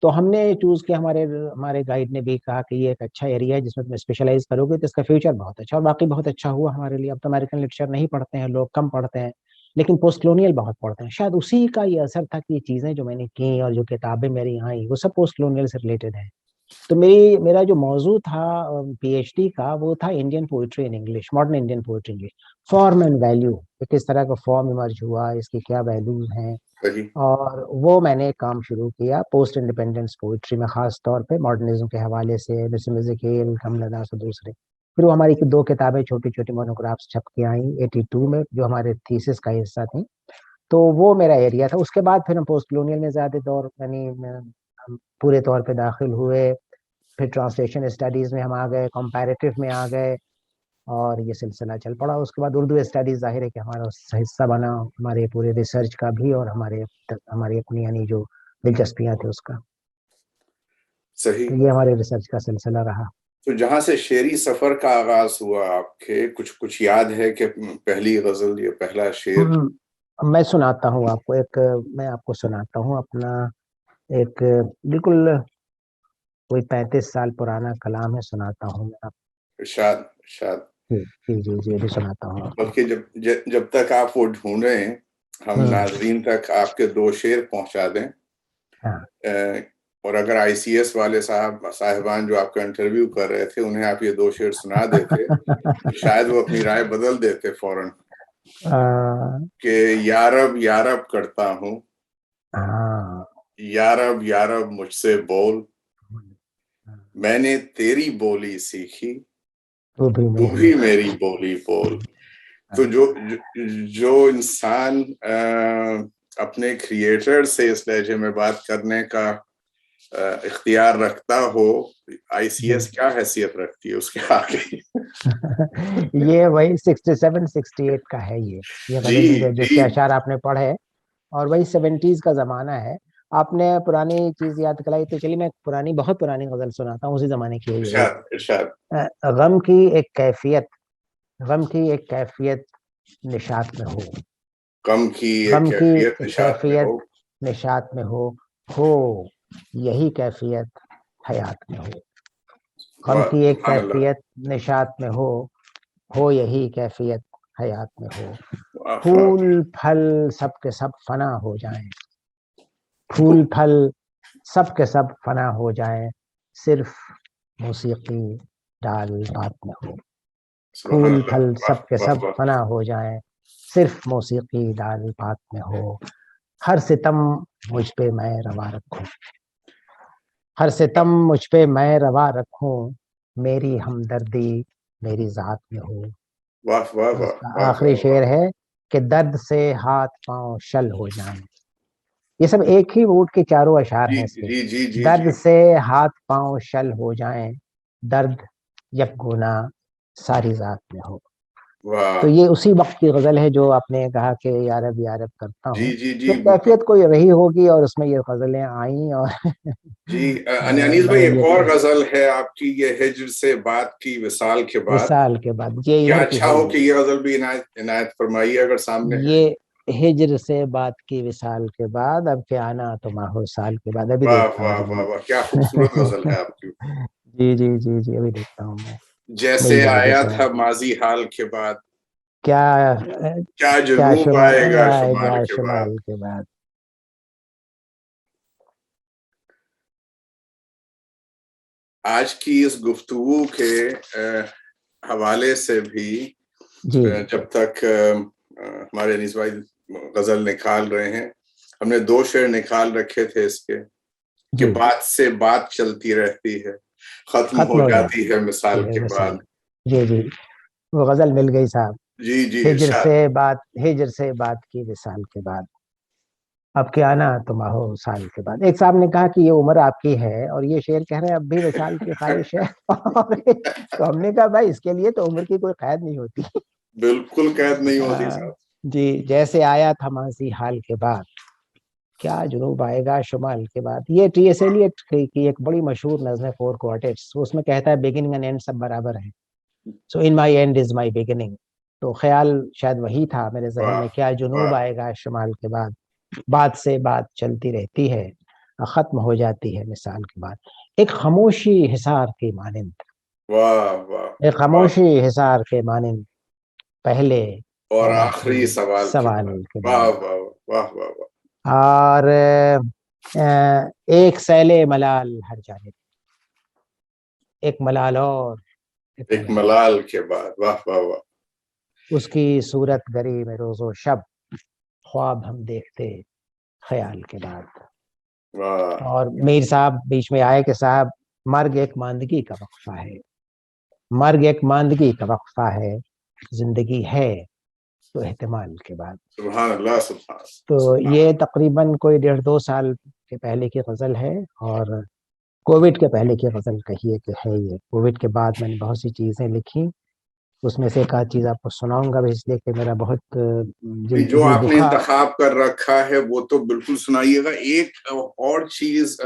تو ہم نے چوز کیا, ہمارے گائیڈ نے بھی کہا کہ یہ ایک اچھا ایریا ہے جس میں تم اسپیشلائز کرو گے تو اس کا فیوچر بہت اچھا, اور باقی بہت اچھا ہوا ہمارے لیے. اب تو امریکن لٹریچر نہیں پڑھتے ہیں لوگ, کم پڑھتے ہیں, لیکن پوسٹ کلونیل بہت پڑھتے ہیں. شاید اسی کا یہ اثر تھا کہ یہ چیزیں جو میں نے کی اور جو کتابیں میری یہاں آئیں وہ سب پوسٹ کلونیل سے ریلیٹڈ ہیں. تو میرا جو موضوع تھا پی ایچ ڈی کا وہ تھا Indian poetry in English, modern Indian poetry English, form and value, کس طرح کا فارم ایمرج ہوا, اس کے کیا ویلیوز ہیں. اور وہ میں نے کام شروع کیا پوسٹ انڈیپینڈنس پوئٹری میں, خاص طور پہ ماڈرنزم کے حوالے سے, نسیم اذکیل, کمل داس اور دوسرے. پھر وہ ہماری 2 کتابیں چھوٹی چھوٹی مونوگرافس چھپ کے آئیں 82 میں, جو ہمارے تھیسس کا حصہ تھیں. تو وہ میرا ایریا تھا. اس کے بعد پھر ہم پوسٹ کلونیل میں زیادہ طور یعنی پورے طور پہ داخل ہوئے. پھر ٹرانسلیشن اسٹڈیز میں ہم آ گئے, کمپیریٹیو میں آ گئے, اور یہ سلسلہ چل پڑا. اس کے بعد اردو اسٹڈیز ظاہر ہے کہ ہمارا حصہ بنا ہمارے پورے ریسرچ کا بھی, اور ہماری اپنی یعنی جو دلچسپیاں تھے اس کا. صحیح. تو یہ ہمارے ریسرچ کا سلسلہ رہا. تو جہاں سے شعری سفر کا آغاز ہوا آپ کے, کچھ یاد ہے کہ پہلی غزل یا پہلا شعر؟ میں سناتا ہوں آپ کو, میں آپ کو سناتا ہوں اپنا ایک بالکل کوئی 35 سال پرانا کلام ہے, سناتا ہوں میں آپ. ارشاد. جی بھی سناتا ہوں. بلکہ جب تک آپ وہ ڈھونڈیں, ہم ناظرین تک آپ کے 2 شعر پہنچا دیں. اور اگر آئی سی ایس والے صاحبان جو آپ کا انٹرویو کر رہے تھے انہیں آپ یہ 2 شعر سنا دیتے تو شاید وہ اپنی رائے بدل دیتے فوراً, کہ یارب یارب کرتا ہوں, یارب یارب مجھ سے بول, میں نے تیری بولی سیکھی, تو بھی میری بولی بول. تو جو انسان اپنے کریٹر سے اس لہجے میں بات کرنے کا اختیار رکھتا ہو. ICS کیا حیثیت رکھتی ہے اس کے آگے؟ یہ وہی 67 68 کا ہے. یہ غزل جس کے اشعار آپ نے پڑھے اور وہی 70s کا زمانہ ہے. آپ نے پرانی چیز یاد کرائی تو چلیے میں پرانی بہت پرانی غزل سناتا ہوں اسی زمانے کی. غم کی ایک کیفیت نشاط میں ہو. غم کی ایک کیفیت نشاط میں ہو یہی کیفیت حیات میں ہو. غم کی ایک کیفیت نشاط میں ہو یہی کیفیت حیات میں ہو. پھول پھل سب کے سب فنا ہو جائیں. پھول پھل سب کے سب فنا ہو جائیں صرف موسیقی ڈال بات میں ہو. پھول پھل سب کے سب فنا ہو جائیں صرف موسیقی ڈال بات میں ہو. ہر ستم مجھ پہ میں روا رکھوں. ہر ستم مجھ پہ میں روا رکھوں میری ہمدردی میری ذات میں ہو. آخری شعر ہے کہ درد سے ہاتھ پاؤں شل ہو جائیں. یہ سب ایک ہی ووٹ کے چاروں اشعار ہیں اس کے. درد سے ہاتھ پاؤں شل ہو جائیں درد یک گنا ساری ذات میں ہو. تو یہ اسی وقت کی غزل ہے جو آپ نے کہا کہ یارب یارب کرتا ہوں. یہ کیفیت کوئی رہی ہوگی اور اس میں یہ غزلیں آئیں. اور انیس بھائی ایک اور غزل ہے آپ کی یہ ہجر سے بات کی وصال کے بعد. وصال کے بعد یہ اچھا ہو کہ یہ غزل بھی عنایت فرمائیے اگر سامنے. یہ ہجر سے بات کی وصال کے بعد اب کہ آنا تو ماحول سال کے بعد. ابھی واہ واہ واہ کیا خوبصورت غزل ہے آپ کی. جی ابھی دیکھتا ہوں میں. جیسے آیا تھا ماضی حال کے بعد کیا جنوب آئے گا شمال کے بعد. آج کی اس گفتگو کے حوالے سے بھی جب تک ہمارے انیس بھائی غزل نکال رہے ہیں ہم نے 2 شعر نکال رکھے تھے اس کے کہ بات سے بات چلتی رہتی ہے ختم ہو جاتی ہے مثال کے بعد. جی وہ غزل مل گئی صاحب. جی ہجر سے بات کی وصال کے بعد اب کیا آنا تو ماحول سال کے بعد. ایک صاحب نے کہا کہ یہ عمر آپ کی ہے اور یہ شعر کہہ رہے ہیں اب بھی وصال کی خواہش ہے. تو ہم نے کہا بھائی اس کے لیے تو عمر کی کوئی قید نہیں ہوتی. بالکل قید نہیں ہوتی صاحب. جی جیسے آیا تھا ماضی حال کے بعد کیا جنوب آئے گا شمال کے بعد. یہ ٹی ایس ایلیٹ کی ایک بڑی مشہور نظم ہے 4 کوارٹیٹس. اس میں کہتا ہے بگننگ اینڈ اینڈ سب برابر ہیں. So in my end is my beginning. تو خیال شاید وہی تھا میرے ذہن میں کیا جنوب آئے گا شمال کے بعد بات سے بات چلتی رہتی ہے ختم ہو جاتی ہے مثال کے بعد. ایک خاموشی حصار کے مانند. ایک خاموشی حصار کے مانند پہلے اور آخری سوال کے بعد. اور ایک سیلے ملال ہر جانب. ایک ملال اور ایک ملال کے بعد. واہ واہ واہ. اس کی صورت گری میں روز و شب خواب ہم دیکھتے خیال کے بعد. اور میر صاحب بیچ میں آئے کہ صاحب مرگ ایک ماندگی کا وقفہ ہے. مرگ ایک ماندگی کا وقفہ ہے زندگی ہے تو احتمال کے بعد. سبحان اللہ سبحان. تو یہ تقریباً کوئی 1.5-2 سال کے پہلے کی غزل ہے اور کووڈ کے پہلے کی غزل کہیے کہ ہے. یہ کووڈ کے بعد میں نے بہت سی چیزیں لکھی. اس میں سے ایک آدھ چیز آپ کو سناؤں گا اس لیے کہ میرا بہت جو آپ نے انتخاب کر رکھا ہے وہ تو بالکل سنائیے گا. ایک اور چیز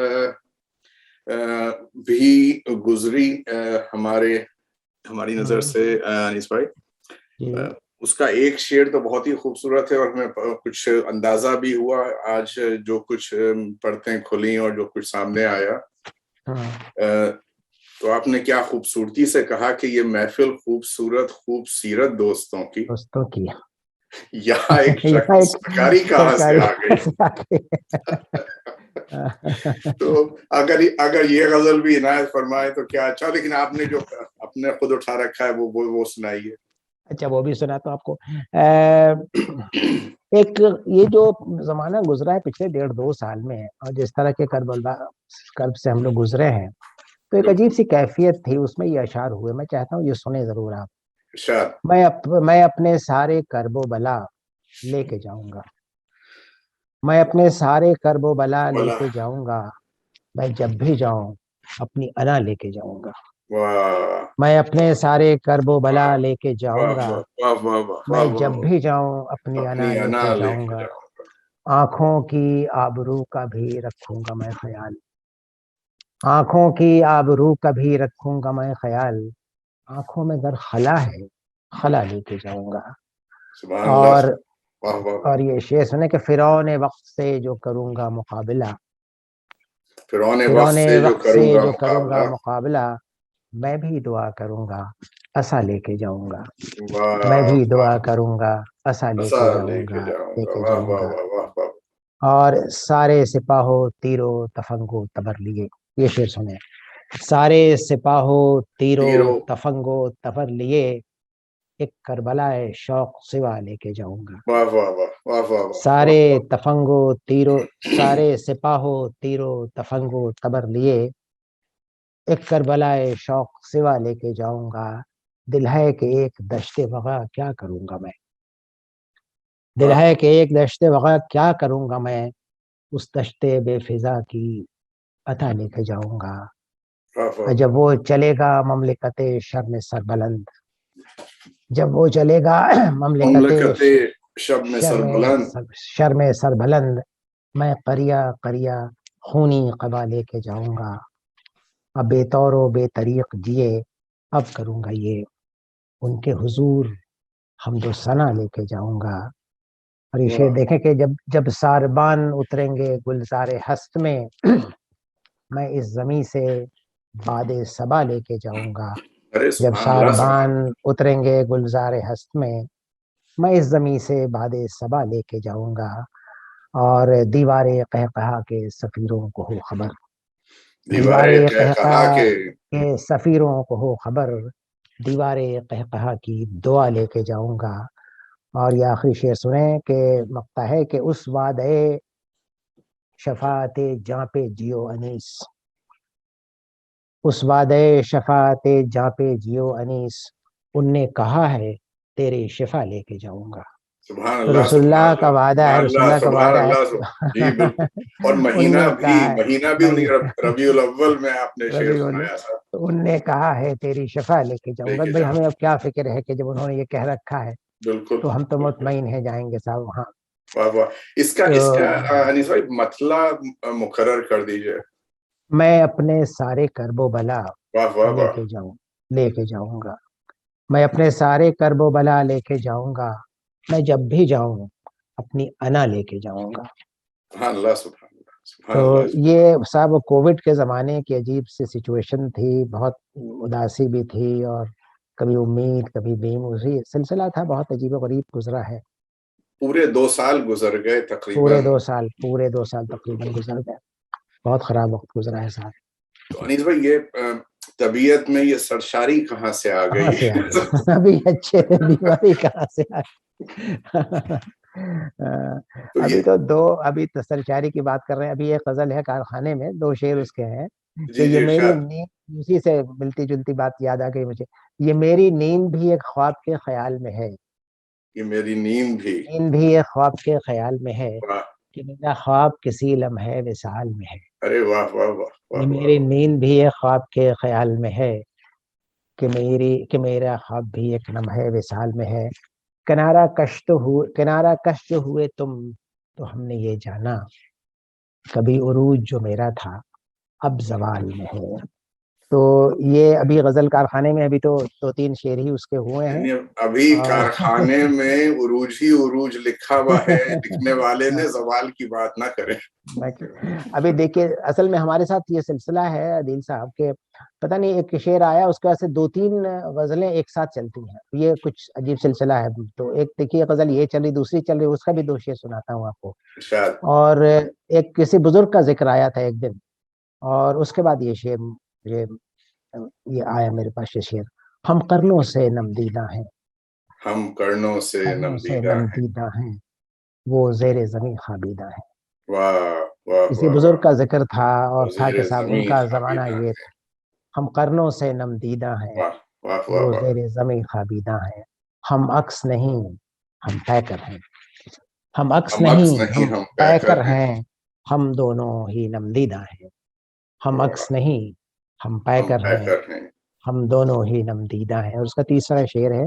بھی گزری ہماری نظر سے انیس بھائی. اس کا ایک شعر تو بہت ہی خوبصورت ہے اور ہمیں کچھ اندازہ بھی ہوا آج جو کچھ پڑھتیں کھلیں اور جو کچھ سامنے آیا. تو آپ نے کیا خوبصورتی سے کہا کہ یہ محفل خوبصورت خوبصیرت دوستوں کی یہاں ایک شکاری کہاں سے آ گئی. تو اگر یہ غزل بھی عنایت فرمائے تو کیا اچھا. لیکن آپ نے جو اپنے خود اٹھا رکھا ہے وہ سنائیے. اچھا وہ بھی سنا تو آپ کو. ایک یہ جو زمانہ گزرا ہے پچھلے 1.5-2 سال میں اور جس طرح کے کرب سے ہم لوگ گزرے ہیں تو ایک عجیب سی کیفیت تھی اس میں. یہ اشعار ہوئے میں چاہتا ہوں یہ سنیں ضرور آپ. میں اپنے سارے کرب و بلا لے کے جاؤں گا. میں اپنے سارے کرب و بلا لے کے جاؤں گا میں جب بھی جاؤں اپنی انا لے کے جاؤں گا. واہ میں اپنے سارے کرب و بلا لے کے جاؤں واہ گا. واہ واہ واہ میں واہ جب واہ، بھی جاؤں اپنی انا اپنی لے انا کے لے جاؤں کے گا. جاؤں گا. آنکھوں کی آبرو کا بھی رکھوں گا میں خیال. آنکھوں کی آبرو کا بھی رکھوں گا میں خیال. آنکھوں میں اگر خلا ہے خلا لے کے جاؤں گا. سبحان اللہ. اور واہ واہ واہ. اور یہ شعر سنے کہ فرعون وقت سے جو کروں گا مقابلہ. فرعون وقت فرعون سے جو وقت سے کروں گا جو کروں گا مقابلہ. مقابلہ. میں بھی دعا کروں گا عصا لے کے جاؤں گا. میں واہ بھی واہ، دعا کروں گا عصا لے ایسا کے لے جاؤں کے گا. جاؤں لے گا. کے واہ جاؤں واہ گا. واہ واہ واہ. اور سارے سپاہو تیرو تفنگو تبر لیے. یہ شعر سنے. سارے سپاہو تیرو تیرو تفنگو تبر لیے. ایک کربلا شوق سوا لے کے جاؤں گا. واہ واہ واہ واہ واہ واہ. سارے تفنگو تیرو سارے سپاہو تیرو تفنگو تبر لیے. ایک کربلا شوق سوا لے کے جاؤں گا. دل ہے کہ ایک دشت وغا کیا کروں گا میں. دل ہے کہ ایک دشت وغا کیا کروں گا میں. اس دشت بے فضا کی عطا لے کے جاؤں گا. جب وہ چلے گا مملکت شرم سر بلند. جب وہ چلے گا مملکت شب میں سر بلند. شرم سر بلند. میں قریہ قریہ خونی قبا لے کے جاؤں گا. اب بے طور و بے طریق جیے اب کروں گا یہ. ان کے حضور حمد و ثنا لے کے جاؤں گا. اور یہ شعر دیکھیں کہ جب ساربان اتریں گے گلزار ہست میں. میں اس زمیں سے باد صبا لے کے جاؤں گا. ارے جب سبحان اللہ. ساربان اتریں گے گلزار ہست میں. میں اس زمیں سے باد صبا لے کے جاؤں گا. اور دیوار قہقہا کے سفیروں کو ہو خبر. دیوار قہقہا کے سفیروں کو ہو خبر. دیوار قہقہا کی دعا لے کے جاؤں گا. اور یہ آخری شعر سنیں کہ مقطع ہے کہ اس وعدے شفاعت جاں پہ جیو انیس. اس وعدے شفاعت جاں پہ جیو انیس. ان نے کہا ہے تیری شفا لے کے جاؤں گا. سبحان تو اللہ. رسول اللہ کا وعدہ ہے. رسول اللہ کا وعدہ ہے. جی بالکل. اور مہینہ بھی ربیع الاول میں آپ نے شعر سنایا تھا. ان نے کہا ہے تیری شفا لے کے جاؤں گا. بھائی ہمیں اب کیا فکر ہے کہ جب انہوں نے یہ کہہ رکھا ہے بالکل تو ہم تو مطمئن ہے جائیں گے صاحب وہاں. واہ واہ. اس کا انیس بھائی مطلب مقرر کر دیجئے. میں اپنے سارے کرب و بلا واہ واہ لے کے جاؤں لے کے جاؤں گا. میں اپنے سارے کرب و بلا لے کے جاؤں گا. میں جب بھی جاؤں اپنی انا لے کے جاؤں گا. سبحان اللہ. سبحان اللہ. تو یہ صاحب کووڈ کے زمانے کی عجیب سی سچویشن تھی. بہت اداسی بھی تھی اور کبھی امید کبھی بیم اسی سلسلہ تھا. بہت عجیب و غریب گزرا ہے. پورے 2 سال گزر گئے تقریباً. پورے دو سال تقریباً گزر گئے. بہت خراب وقت گزرا ہے صاحب. تو انیس بھائی یہ طبیعت میں یہ سرشاری کہاں سے آ گئی؟ ابھی اچھے بیماری کہاں سے آ ابھی تو سرشاری کی بات کر رہے ہیں. ابھی ایک غزل ہے کارخانے میں 2 شعر اس کے ہیں کہ یہ میری نیند. اسی سے ملتی جلتی بات یاد آ گئی مجھے. یہ میری نیند بھی ایک خواب کے خیال میں ہے. یہ میری نیند بھی ایک خواب کے خیال میں ہے کہ میرا خواب کسی لمحے وصال میں ہے. ارے واہ واہ واہ. یہ میری نیند بھی ایک خواب کے خیال میں ہے کہ میرا خواب بھی ایک لمحے وصال میں ہے. کنارہ کش جو ہوئے تم تو ہم نے یہ جانا کبھی عروج جو میرا تھا اب زوال میں ہے. تو یہ ابھی غزل کارخانے میں ابھی تو 2-3 شعر ہی اس کے ہوئے ہیں. ابھی کارخانے میں عروج ہی عروج لکھا ہوا ہے. لکھنے والے نے زوال کی بات نہ کرے. ابھی دیکھیے اصل میں ہمارے ساتھ یہ سلسلہ ہے عدیل صاحب کے پتہ نہیں ایک شعر آیا اس کے بعد سے 2-3 غزلیں ایک ساتھ چلتی ہیں. یہ کچھ عجیب سلسلہ ہے. تو ایک دیکھیے غزل یہ چل رہی دوسری چل رہی. اس کا بھی 2 شعر سناتا ہوں آپ کو. اور ایک کسی بزرگ کا ذکر آیا تھا ایک دن اور اس کے بعد یہ شعر یہ آیا میرے پاس یہ شعر. ہم قرنوں سے نمدیدہ ہیں. ہم قرنوں سے نمدیدہ ہیں. وہ زیر زمین خوابیدہ ہیں. واہ کسی بزرگ کا ذکر تھا اور تھا کہ صاحب ان کا زمانہ یہ تھا. ہم قرنوں سے نمدیدہ ہیں. وہ زیر زمین خوابیدہ ہیں. ہم عکس نہیں ہم پیکر ہیں. ہم عکس نہیں ہم پیکر ہیں. ہم دونوں ہی نمدیدہ ہیں. ہم عکس نہیں ہم پیکر ہیں، ہیں. ہم دونوں ہی نم دیدہ ہیں. اور اس کا تیسرا شعر ہے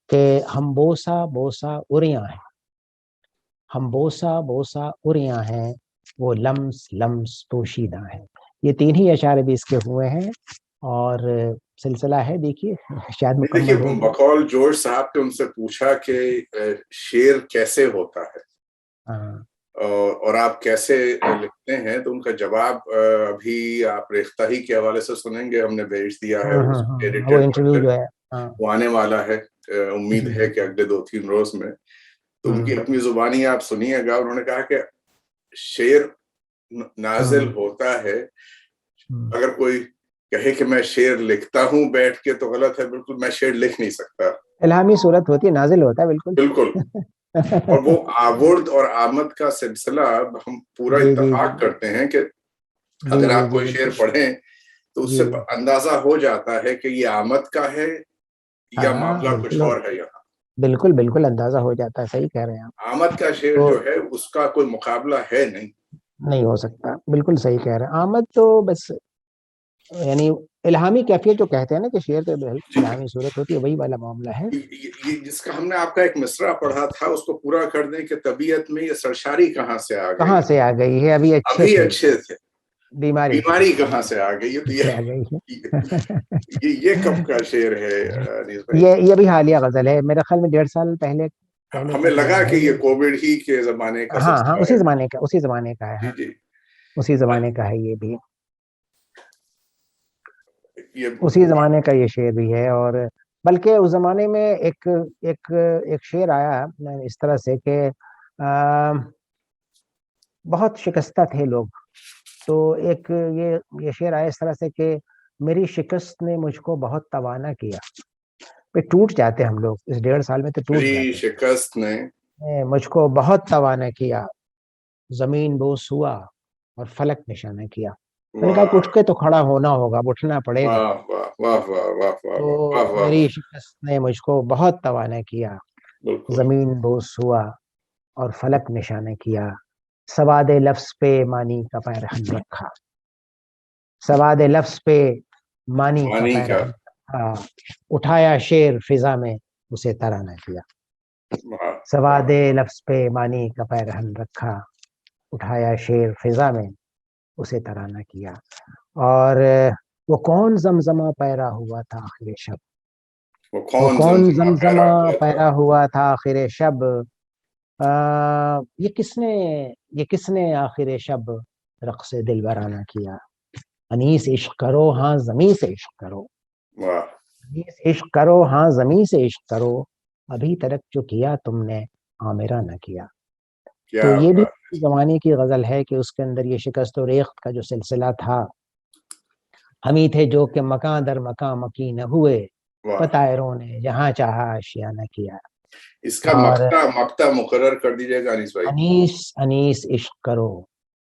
کہ ہم بوسا بوسا اریاں ہیں، ہم بوسا بوسا اریاں ہیں، وہ لمس لمس پوشیدہ ہیں. یہ تین ہی اشعار بھی اس کے ہوئے ہیں اور سلسلہ ہے دیکھیے شاید دیکھیے مکمل ہو گیا. بقول جورج صاحب نے ان سے پوچھا کہ شعر کیسے ہوتا ہے ہاں اور آپ کیسے لکھتے ہیں، تو ان کا جواب ابھی آپ ریختہ ہی کے حوالے سے سنیں گے. ہم نے بھیج دیا ہے وہ ایڈیٹڈ انٹرویو ورژن، جو ہے. ہاں وہ آنے والا ہے. امید جی ہے جی کہ اگلے 2-3 روز میں. تو ان کی اپنی زبانی آپ سنیے گا. انہوں نے کہا کہ شعر نازل ہوتا ہے، اگر کوئی کہے کہ میں شعر لکھتا ہوں بیٹھ کے تو غلط ہے. بالکل میں شعر لکھ نہیں سکتا. الہامی صورت ہوتی ہے، نازل ہوتا ہے بالکل. بالکل. اور وہ آورد اور آمد کا سلسلہ ہم پورا جی جی اتفاق کرتے ہیں کہ جی اگر جی آپ جی کوئی شعر بالکل. پڑھیں تو اس سے جی اندازہ ہو جاتا ہے کہ یہ آمد کا ہے یا ہاں معاملہ کچھ بالکل اور ہے. یہاں بالکل بالکل اندازہ ہو جاتا ہے. صحیح کہہ رہے ہیں آپ. آمد کا شعر تو جو ہے اس کا کوئی مقابلہ ہے نہیں. نہیں ہو سکتا. بالکل صحیح کہہ رہے ہیں. آمد تو بس یعنی الہامی کیفیت جو کہتے ہیں نا کہ شعر تو الہامی صورت ہوتی ہے، وہی والا معاملہ ہے. یہ جس کا ہم نے آپ کا ایک مصرع پڑھا تھا اس کو پورا کر دیں کہ طبیعت میں یہ سرشاری کہاں سے آ گئی، کہاں سے آ گئی ہے، ابھی ابھی اچھے تھے، بیماری بیماری کہاں سے آ گئی. تو سے آ گئی ہے. یہ کب کا شعر ہے انیس بھائی؟ یہ ابھی حالیہ غزل ہے، میرے خیال میں 1.5 سال پہلے ہمیں کا لگا کلام کہ ہے یہ کووڈ ہی کے زمانے کا ہاں ہاں سلسلہ اسی ہے. زمانے کا ہے. جی ہاں جی. اسی زمانے کا ہے یہ بھی، یہ اسی زمانے کا یہ شعر بھی ہے. اور بلکہ اس زمانے میں ایک ایک ایک شعر آیا اس طرح سے کہ بہت شکستہ تھے لوگ، تو ایک یہ شعر آیا اس طرح سے کہ میری شکست نے مجھ کو بہت توانا کیا. پہ ٹوٹ جاتے ہم لوگ اس 1.5 سال میں، تو ٹوٹ میری جاتے شکست نے مجھ کو بہت توانا کیا، زمین بوس ہوا اور فلک نشانہ کیا. میں نے کہا کہ واہ اٹھ کے تو کھڑا ہونا ہوگا، اب اٹھنا پڑے گا. واہ واہ واہ واہ واہ واہ تو واہ واہ میری واہ. شکست نے مجھ کو بہت توانا کیا، بالکل. زمین بوس ہوا اور فلک نشانہ کیا. سواد لفظ پہ مانی کا پیرہن رکھا، سواد لفظ پہ مانی کا پانی کا. پیرہن رکھا، اٹھایا شعر فضا میں اسے ترانہ کیا. واہ. سواد لفظ پہ مانی کا پیرہن رکھا، اٹھایا شعر فضا میں اسے ترانہ کیا. اور وہ کون زمزمہ پیرا ہوا تھا آخر شب، وہ وہ کون کون زمزمہ پیرا زمزمہ ہوا تھا. پیرا ہوا تھا آخر شب. یہ کس نے آخر شب رقص دلبرانہ کیا. انیس عشق کرو ہاں زمیں سے عشق کرو، واہ. انیس عشق کرو ہاں زمیں سے عشق کرو، ابھی تلک جو کیا تم نے آمرہ نہ کیا. کیا تو یہ بھی بات. زمانے کی غزل ہے کہ اس کے اندر یہ شکست و ریخت کا جو سلسلہ تھا. ہمیں تھے جو کہ مکان در مکان مکی نہ ہوئے، واہ. بطائروں نے جہاں چاہا آشیانہ کیا. اس کا اور مقطع مقرر کر دیجیے گا انیس بھائی. انیس عشق کرو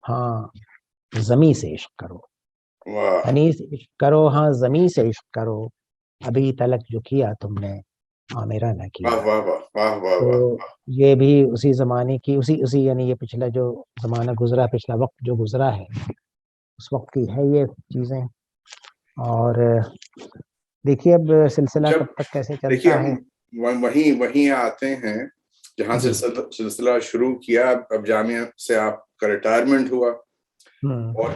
ہاں زمیں سے عشق کرو، واہ انیس عشق کرو ہاں زمیں سے عشق کرو، ابھی تلک جو کیا تم نے آمیرہ نہ کیا. واہ واہ واہ واہ تو واہ. یہ بھی اسی زمانے کی اسی یعنی یہ پچھلا جو زمانہ گزرا، پچھلا وقت جو گزرا ہے اس وقت کی ہے یہ چیزیں. اور دیکھیے اب سلسلہ جب کب تک کیسے دیکھیے چلتا ہے. ہم وہیں آتے ہیں جہاں سے جی سلسلہ شروع کیا. اب جامعہ سے آپ کا ریٹائرمنٹ ہوا اور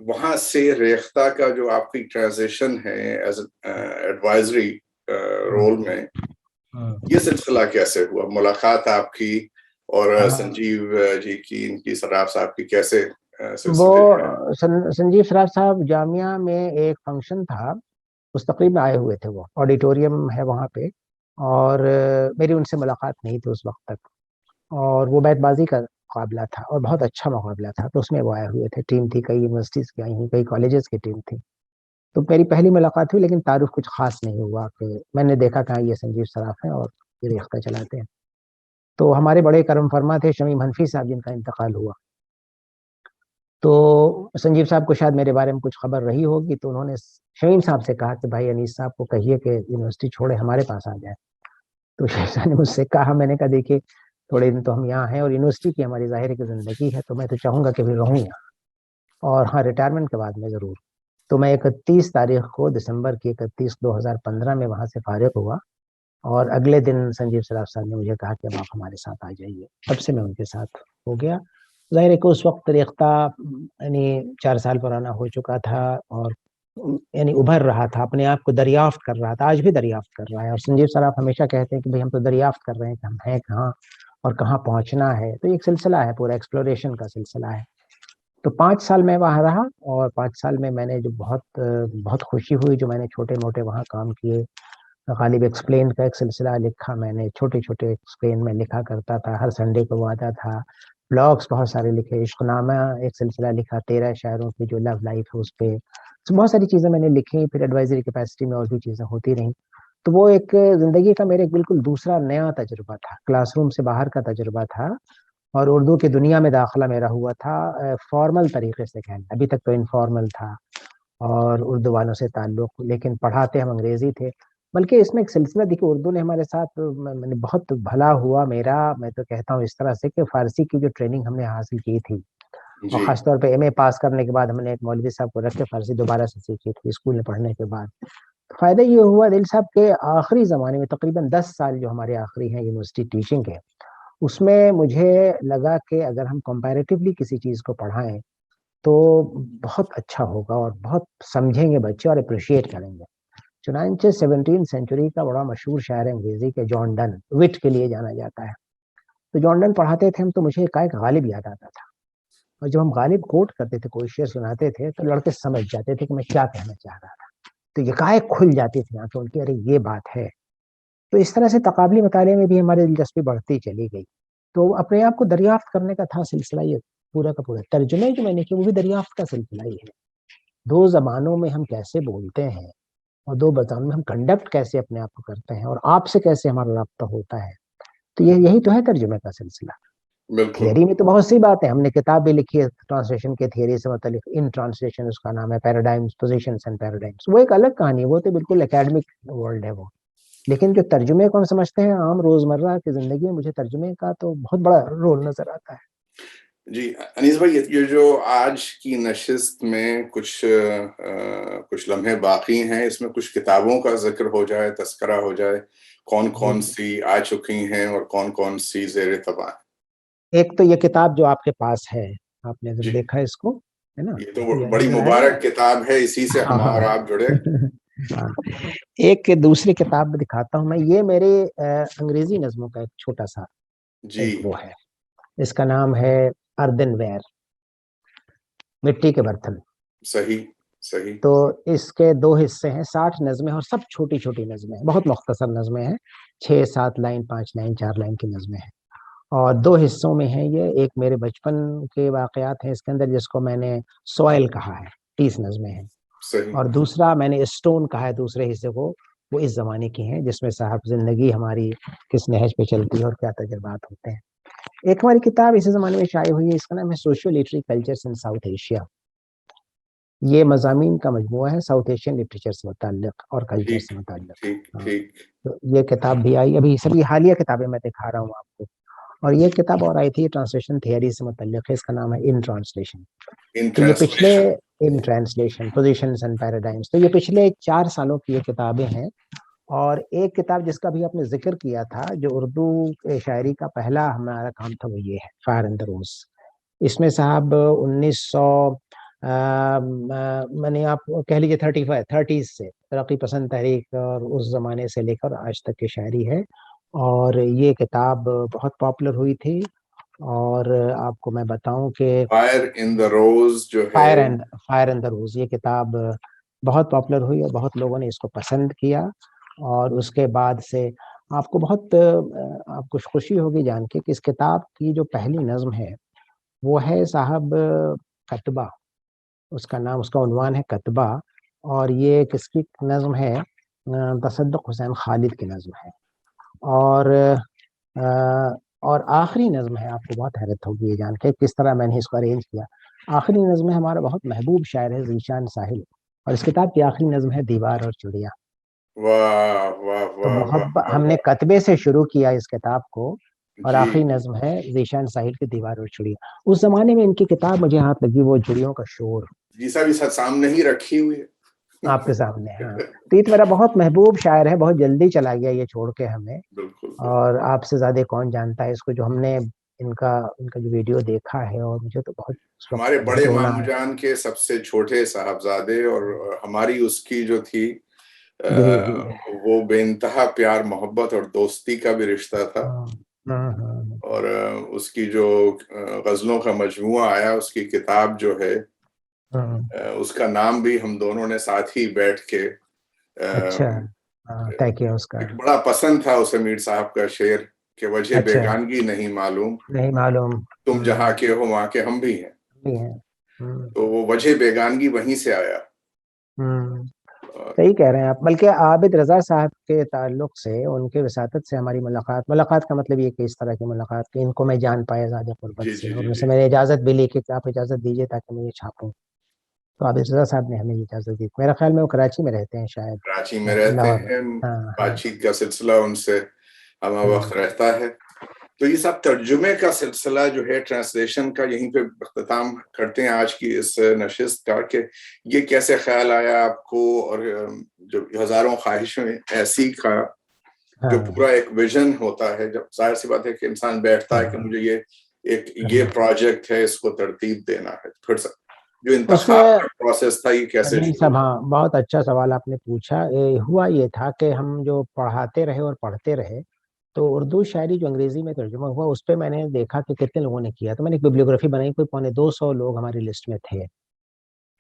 وہاں سے ریختہ کا جو آپ کی ٹرانزیشن ہے ایز ایڈوائزری رول میں، یہ سلسلہ کیسے ہوا؟ ملاقات آپ کی اور سنجیو جی کی، ان کی سراف صاحب کی کیسے وہ سلسلے ہیں؟ سنجیو سراف صاحب جامعہ میں ایک فنکشن تھا، اس تقریب میں آئے ہوئے تھے، وہ آڈیٹوریم ہے وہاں پہ، اور میری ان سے ملاقات نہیں تھی اس وقت تک. اور وہ بیت بازی کا مقابلہ تھا اور بہت اچھا مقابلہ تھا، تو اس میں وہ آئے ہوئے تھے. ٹیم تھی، کئی یونیورسٹیز کی آئی ہوئی، کئی کالجز کی ٹیم تھی. تو میری پہلی ملاقات ہوئی، لیکن تعارف کچھ خاص نہیں ہوا کہ میں نے دیکھا کہ یہ سنجیو سراف ہیں اور یہ ریختہ چلاتے ہیں. تو ہمارے بڑے کرم فرما تھے شمیم حنفی صاحب، جن کا انتقال ہوا. تو سنجیو صاحب کو شاید میرے بارے میں کچھ خبر رہی ہوگی، تو انہوں نے شمیم صاحب سے کہا کہ بھائی انیس صاحب کو کہیے کہ یونیورسٹی چھوڑے ہمارے پاس آ جائے. تو شمیم صاحب نے مجھ سے کہا، میں نے کہا دیکھیے تھوڑے دن تو ہم یہاں ہیں اور یونیورسٹی کی ہماری ظاہر کی زندگی ہے، تو میں تو چاہوں گا کہ بھی رہوں یہاں، اور ہاں ریٹائرمنٹ کے بعد میں ضرور تو میں 31 تاریخ کو دسمبر کی 31/2015 میں وہاں سے فارغ ہوا، اور اگلے دن سنجیو سراف صاحب نے مجھے کہا کہ اب آپ ہمارے ساتھ آ جائیے. تب سے میں ان کے ساتھ ہو گیا. ظاہر ہے کہ اس وقت ریختہ یعنی 4 سال پرانا ہو چکا تھا، اور یعنی ابھر رہا تھا، اپنے آپ کو دریافت کر رہا تھا، آج بھی دریافت کر رہا ہے. اور سنجیو سراف ہمیشہ کہتے ہیں کہ بھئی ہم تو دریافت کر رہے ہیں کہ ہم ہیں کہاں اور کہاں پہنچنا ہے. تو ایک سلسلہ ہے، پورا ایکسپلوریشن کا سلسلہ ہے. تو 5 سال میں وہاں رہا، اور 5 سال میں میں نے جو بہت خوشی ہوئی، جو میں نے چھوٹے موٹے وہاں کام کیے. غالب ایکسپلین کا ایک سلسلہ لکھا میں نے، چھوٹے چھوٹے ایکسپلین میں لکھا کرتا تھا، ہر سنڈے کو وہ آتا تھا. بلاگس بہت سارے لکھے، عشق نامہ ایک سلسلہ لکھا 13 شاعروں کی جو لو لائف ہے اس پہ. بہت ساری چیزیں میں نے لکھی، پھر ایڈوائزری کیپیسٹی میں اور بھی چیزیں ہوتی رہیں. تو وہ ایک زندگی کا میرے بالکل دوسرا نیا تجربہ تھا، کلاس روم سے باہر کا تجربہ تھا. اور اردو کی دنیا میں داخلہ میرا ہوا تھا فارمل طریقے سے کہنا، ابھی تک تو انفارمل تھا اور اردو والوں سے تعلق، لیکن پڑھاتے ہم انگریزی تھے. بلکہ اس میں ایک سلسلہ دیکھیے، اردو نے ہمارے ساتھ بہت بھلا ہوا میرا. میں تو کہتا ہوں اس طرح سے کہ فارسی کی جو ٹریننگ ہم نے حاصل کی تھی، اور جی خاص طور پہ ایم اے پاس کرنے کے بعد ہم نے ایک مولوی صاحب کو رکھ کے فارسی دوبارہ سے سیکھی تھی اسکول میں پڑھنے کے بعد. فائدہ یہ ہوا دل صاحب کے آخری زمانے میں، تقریباً 10 سال جو ہمارے آخری ہیں یونیورسٹی ٹیچنگ کے، اس میں مجھے لگا کہ اگر ہم کمپیریٹیولی کسی چیز کو پڑھائیں تو بہت اچھا ہوگا، اور بہت سمجھیں گے بچے اور اپریشیٹ کریں گے. چنانچہ 17 سینچری کا بڑا مشہور شاعر انگریزی کے جان ڈن، وٹ کے لیے جانا جاتا ہے. تو جان ڈن پڑھاتے تھے ہم، تو مجھے ایک غالب یاد آتا تھا. اور جب ہم غالب کوٹ کرتے تھے، کوئی شعر سناتے تھے، تو لڑکے سمجھ جاتے تھے کہ میں کیا کہنا چاہ رہا تھا. تو یکایک کھل جاتی تھی آنکھیں ان کی، ارے یہ بات ہے. تو اس طرح سے تقابلی مطالعے میں بھی ہماری دلچسپی بڑھتی چلی گئی. تو اپنے آپ کو دریافت کرنے کا تھا سلسلہ یہ پورا کا پورا. ترجمے جو میں نے کیا وہ بھی دریافت کا سلسلہ ہی ہے. 2 زبانوں میں ہم کیسے بولتے ہیں، اور 2 زبانوں میں ہم کنڈکٹ کیسے اپنے آپ کو کرتے ہیں، اور آپ سے کیسے ہمارا رابطہ ہوتا ہے. تو یہی تو ہے ترجمے کا سلسلہ. بالکل. تھیوری میں تو بہت سی باتیں، ہم نے کتاب بھی لکھی ہے ٹرانسلیشن کے تھیوری سے متعلق، ان ٹرانسلیشن اس کا نام ہے، پیراڈائمز، پوزیشنز اینڈ پیراڈائمز. وہ ایک الگ کہانی ہے، وہ تو بالکل اکیڈمک ورلڈ ہے وہ. لیکن جو ترجمے کو ہم سمجھتے ہیں عام روزمرہ کی زندگی میں، مجھے ترجمے کا تو بہت بڑا رول نظر آتا ہے. جی انیس بھائی، یہ جو آج کی نشست میں کچھ لمحے باقی ہیں، اس میں کچھ کتابوں کا ذکر ہو جائے، تذکرہ ہو جائے، کون کون سی آ چکی ہیں اور کون کون سی زیر طبع ہیں؟ ایک تو یہ کتاب جو آپ کے پاس ہے، آپ نے جی، دیکھا ہے اس کو، ہے نا؟ یہ تو بڑی مبارک کتاب ہے، اسی سے ہم اور آپ جڑے. ایک دوسری کتاب میں دکھاتا ہوں میں، یہ میرے انگریزی نظموں کا ایک چھوٹا سا جی ایک وہ ہے. اس کا نام ہے اردن ویئر، مٹی کے برتن. صحیح صحیح. تو اس کے 2 حصے ہیں، 60 نظمیں، اور سب چھوٹی چھوٹی نظمیں ہیں، بہت مختصر نظمیں ہیں، 6-7 لائن، 5 لائن، 4 لائن کی نظمیں ہیں. اور 2 حصوں میں ہیں یہ. ایک میرے بچپن کے واقعات ہیں اس کے اندر، جس کو میں نے سوائل کہا ہے، 30 نظمیں ہیں. صحیح. اور دوسرا میں نے اسٹون کہا ہے دوسرے حصے کو، وہ اس زمانے کی ہیں، جس میں صاحب زندگی ہماری کس نہج پہ چلتی ہے اور کیا تجربات ہوتے ہیں. ایک ہماری کتاب اسی زمانے میں شائع ہوئی ہے، اس کا نام ہے socio literary cultures in South Asia. یہ مضامین کا مجموعہ ہے ساؤتھ ایشین لٹریچر سے متعلق اور کلچر ٹھیک سے متعلق. ٹھیک ہاں، ٹھیک. تو یہ کتاب بھی آئی ابھی، سبھی حالیہ کتابیں میں دکھا رہا ہوں آپ کو. اور یہ کتاب اور آئی تھی، ٹرانسلیشن تھیوری سے متعلق ہے، اس کا نام ہے ان ٹرانسلیشن. ان تو یہ پچھلے translation. In translation positions and paradigms, تو یہ پچھلے 4 سالوں کی یہ کتابیں ہیں. اور ایک کتاب جس کا بھی آپ نے ذکر کیا تھا، جو اردو شاعری کا پہلا ہمارا کام تھا، وہ یہ ہے فائر اینڈ دا روز. اس میں صاحب 1900 میں نے آپ کہہ لیجیے 30s سے ترقی پسند تحریک اور اس زمانے سے لے کر آج تک کی شاعری ہے. اور یہ کتاب بہت پاپولر ہوئی تھی. اور آپ کو میں بتاؤں کہ فائر ان دا روز جو ہے، فائر اینڈ دا روز، یہ کتاب بہت پاپولر ہوئی اور بہت لوگوں نے اس کو پسند کیا. اور اس کے بعد سے آپ کو آپ کو خوشی ہوگی جان کے کہ اس کتاب کی جو پہلی نظم ہے وہ ہے صاحب کتبہ. اس کا نام، اس کا عنوان ہے کتبہ. اور یہ کس کی نظم ہے؟ تصدق حسین خالد کی نظم ہے. اور آخری نظم ہے، آپ کو بہت حیرت ہوگی یہ جان کے کس طرح میں نے اس کو ارینج کیا. آخری نظم ہے ہمارا بہت محبوب شاعر ہے ذیشان ساحل، اور اس کتاب کی آخری نظم ہے دیوار اور چڑیا. واہ واہ تو واہ واہ ہم نے واہ. کتبے سے شروع کیا اس کتاب کو، اور جی آخری نظم ہے ذیشان ساحل کی دیوار اور چڑیا. اس زمانے میں ان کی کتاب مجھے ہاتھ لگی، وہ چڑیوں کا شور. جی صاحب اس سامنے ہی رکھی ہوئی ہے آپ کے سامنے. ہاں تیت میرا بہت محبوب شاعر ہے, بہت جلدی چلا گیا یہ چھوڑ کے ہمیں, بالکل اور آپ سے زیادہ کون جانتا ہے اس کو, جو ہم نے ان کا جو ویڈیو دیکھا ہے, اور مجھے تو بہت اس وقت ہمارے بہت بڑے رونا مامو آیا. جان کے سب سے چھوٹے صاحبزادے, اور ہماری اس کی جو تھی جی جی. وہ بے انتہا پیار محبت اور دوستی کا بھی رشتہ تھا. ہاں. اور اس کی جو غزلوں کا مجموعہ آیا, اس کی کتاب جو ہے اس کا نام بھی ہم دونوں نے ساتھ ہی بیٹھ کے اچھا طے کیا اس کا. بڑا پسند تھا اسے میر صاحب کا شعر کہ وجہ اچھا بیگانگی نہیں معلوم, نہیں معلوم, تم جہاں کے ہو وہاں کے ہم بھی ہیں. بھی ہیں. تو وہ وجہ بیگانگی وہیں سے آیا. صحیح کہہ رہے ہیں آپ. بلکہ عابد رضا صاحب کے تعلق سے, ان کے وساطت سے ہماری ملاقات کا مطلب یہ کہ اس طرح کی ملاقات, کہ ان کو میں جان پایا زیادہ قربت جی سے, جی اور جی ان جی سے میں نے اجازت بھی لی کہ آپ اجازت دیجیے تاکہ میں یہ چھاپوں. تو عابد رضا صاحب نے ہمیں اجازت دی. میرا خیال میں وہ کراچی میں رہتے ہیں شاید. کراچی میں رہتے لاہور. ہیں. ہاں. بات چیت کا سلسلہ ان سے ہمہ وقت رہتا ہے. تو یہ سب ترجمے کا سلسلہ جو ہے, ٹرانسلیشن کا, یہیں پہ اختتام کرتے ہیں آج کی اس نشست کا, کہ یہ کیسے خیال آیا آپ کو, اور جو ہزاروں خواہشیں ایسی کا جو پورا ایک ویژن ہوتا ہے, جب ظاہر سی بات ہے کہ انسان بیٹھتا ہے کہ مجھے یہ پروجیکٹ ہے, اس کو ترتیب دینا ہے, پھر جو اس انتخاب میں کا پروسیس تھا یہ کیسے نہیں شروع؟ صاحب, ہاں بہت اچھا سوال آپ نے پوچھا. ہوا یہ تھا کہ ہم جو پڑھاتے رہے اور پڑھتے رہے, تو اردو شاعری جو انگریزی میں ترجمہ ہوا, اس پہ میں نے دیکھا کہ کتنے لوگوں نے کیا. تو میں نے ایک بیبلیوگرافی بنائی, کوئی 200 لوگ ہماری لسٹ میں تھے.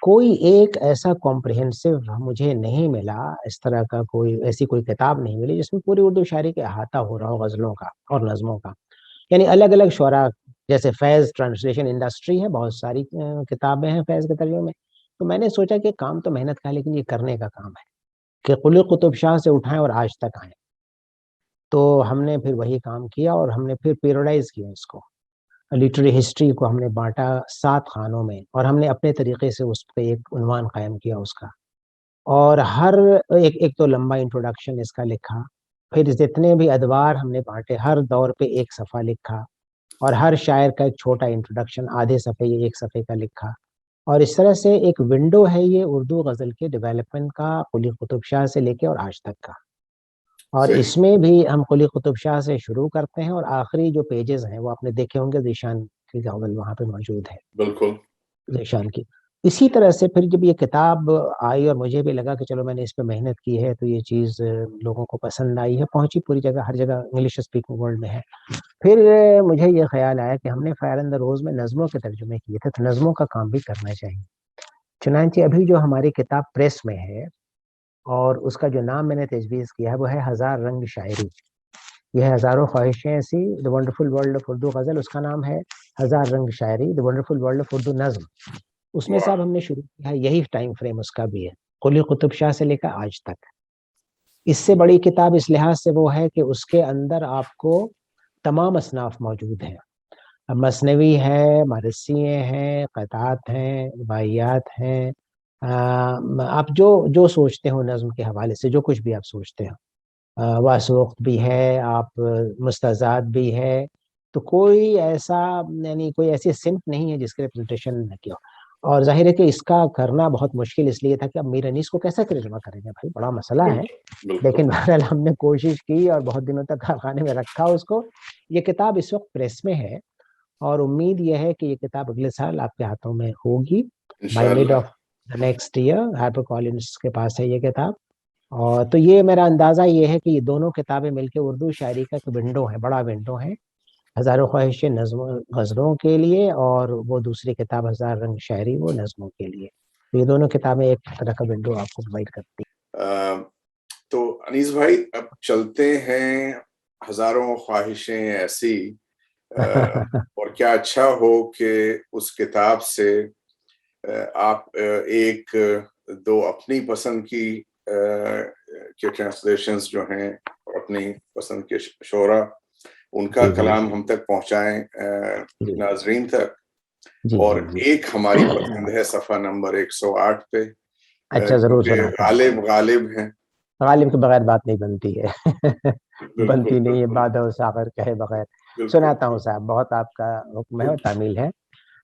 کوئی ایک ایسا کمپریہنسو مجھے نہیں ملا, اس طرح کا ایسی کوئی کتاب نہیں ملی جس میں پوری اردو شاعری کا احاطہ ہو رہا ہو, غزلوں کا اور نظموں کا. یعنی الگ الگ شعراء, جیسے فیض ٹرانسلیشن انڈسٹری ہے, بہت ساری کتابیں ہیں فیض کے ترجمے میں. تو میں نے سوچا کہ کام تو محنت کا ہے, لیکن یہ کرنے کا کام ہے کہ قلی قطب شاہ سے اٹھائیں اور آج تک آئیں. تو ہم نے پھر وہی کام کیا, اور ہم نے پھر پیروڈائز کیا اس کو. لٹری ہسٹری کو ہم نے بانٹا 7 خانوں میں, اور ہم نے اپنے طریقے سے اس پہ ایک عنوان قائم کیا اس کا. اور ہر ایک تو لمبا انٹروڈکشن اس کا لکھا, پھر جتنے بھی ادوار ہم نے بانٹے, ہر دور پہ ایک صفحہ لکھا, اور ہر شاعر کا ایک چھوٹا انٹروڈکشن, آدھے صفحے یا ایک صفحے کا لکھا. اور اس طرح سے ایک ونڈو ہے یہ اردو غزل کے ڈیولپمنٹ کا, قلی قطب شاہ سے لے کے اور آج تک کا. اور صحیح. اس میں بھی ہم قلی قطب شاہ سے شروع کرتے ہیں, اور آخری جو پیجز ہیں وہ آپ نے دیکھے ہوں گے, ذیشان کی غزل وہاں پہ موجود ہے, بالکل. ذیشان کی. اسی طرح سے پھر جب یہ کتاب آئی, اور مجھے بھی لگا کہ چلو میں نے اس پہ محنت کی ہے, تو یہ چیز لوگوں کو پسند آئی ہے, پہنچی پوری جگہ, ہر جگہ انگلش اسپیکنگ ورلڈ میں ہے. پھر مجھے یہ خیال آیا کہ ہم نے فائر ان دا روز میں نظموں کے ترجمے کیے تھے, تو نظموں کا کام بھی کرنا چاہیے. چنانچہ ابھی جو ہماری کتاب پریس میں ہے, اور اس کا جو نام میں نے تجویز کیا ہے وہ ہے 1000 رنگ شاعری. یہ ہے ہزاروں خواہشیں ایسی, دی ونڈرفل ورلڈ آف اردو غزل, اس کا نام ہے 1000 رنگ شاعری, دی ونڈرفل ورلڈ آف اردو نظم. اس میں صاحب ہم نے شروع کیا ہے, یہی ٹائم فریم اس کا بھی ہے, قلی قطب شاہ سے لے کر آج تک. اس سے بڑی کتاب اس لحاظ سے وہ ہے کہ اس کے اندر آپ کو تمام اصناف موجود ہیں. مثنوی ہے, مرثیے ہیں, قطعات ہیں, رباعیات ہیں, آپ جو سوچتے ہو نظم کے حوالے سے, جو کچھ بھی آپ سوچتے ہو, واسوقت بھی ہے, آپ مستزاد بھی ہے. تو کوئی ایسا, یعنی کوئی ایسی صنف نہیں ہے جس کے ریپرزنٹیشن نہ کیا. اور ظاہر ہے کہ اس کا کرنا بہت مشکل اس لیے تھا کہ اب میر انیس کو کیسے ترجمہ کریں گے بھائی, بڑا مسئلہ ہے. لیکن بہرحال ہم نے کوشش کی, اور بہت دنوں تک خانے میں رکھا اس کو. یہ کتاب اس وقت پریس میں ہے, اور امید یہ ہے کہ یہ کتاب اگلے سال آپ کے ہاتھوں میں ہوگی, by mid of next year. Harper Collins کے پاس ہے یہ کتاب. اور تو یہ میرا اندازہ یہ ہے کہ یہ دونوں کتابیں مل کے اردو شاعری کا ایک ونڈو ہے, بڑا ونڈو ہے, ہزاروں خواہشیں غزلوں کے لیے, اور وہ دوسری کتاب 1000 رنگ شاعری وہ نظموں کے لیے. تو یہ دونوں کتابیں ایک طرح کا ونڈو آپ کو پرووائڈ کرتی ہیں. تو انیس بھائی, اب چلتے ہیں ہزاروں خواہشیں ایسی, اور کیا اچھا ہو کہ اس کتاب سے آپ ایک دو اپنی پسند کی ٹرانسلیشنز جو ہیں, اپنی پسند کے شعراء, ان کا کلام ہم تک پہنچائیں ناظرین تک. اور ایک ہماری پسند ہے صفحہ نمبر 108 پہ, اچھا ضرور سناتا ہوں. غالب ہیں, غالب کے بغیر بات نہیں بنتی ہے, بنتی نہیں ہے, بادہ و ساغر کہے بغیر. سناتا ہوں صاحب, بہت آپ کا حکم ہے اور تعمیل ہے.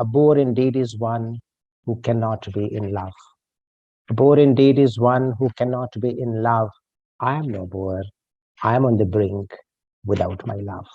a bore indeed is one who cannot be in love. A bore indeed is one who cannot be in love. I am no bore. I am on the brink without my love.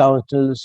counsels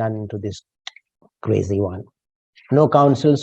none to this crazy one. No counsels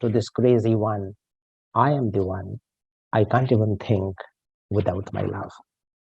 to this crazy one. I am the one. I can't even think without my love.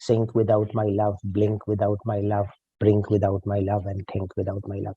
sink without my love, blink without my love, brink without my love and think without my love.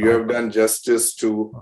you have done justice to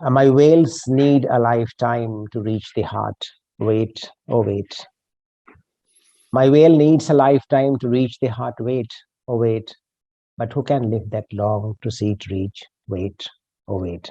My wails need a lifetime to reach the heart. Wait, oh wait. My wail needs a lifetime to reach the heart. Wait, oh wait. But who can live that long to see it reach? Wait, oh wait.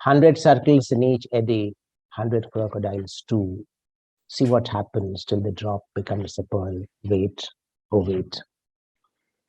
100 circles in each eddy, 100 crocodiles too. See what happens till the drop becomes a pearl. Wait, oh wait.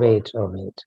Wait, oh wait.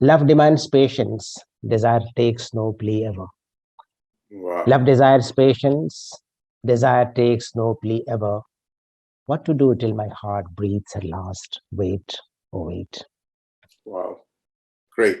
Love demands patience, desire takes no plea ever. Love desires patience, desire takes no plea ever. What to do till my heart breathes at last? Wait, oh wait. Wow, great.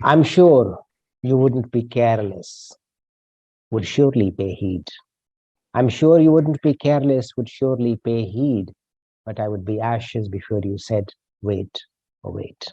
I'm sure you wouldn't be careless, would surely pay heed. I'm sure you wouldn't be careless, would surely pay heed. But I would be ashes before you said, wait, oh wait.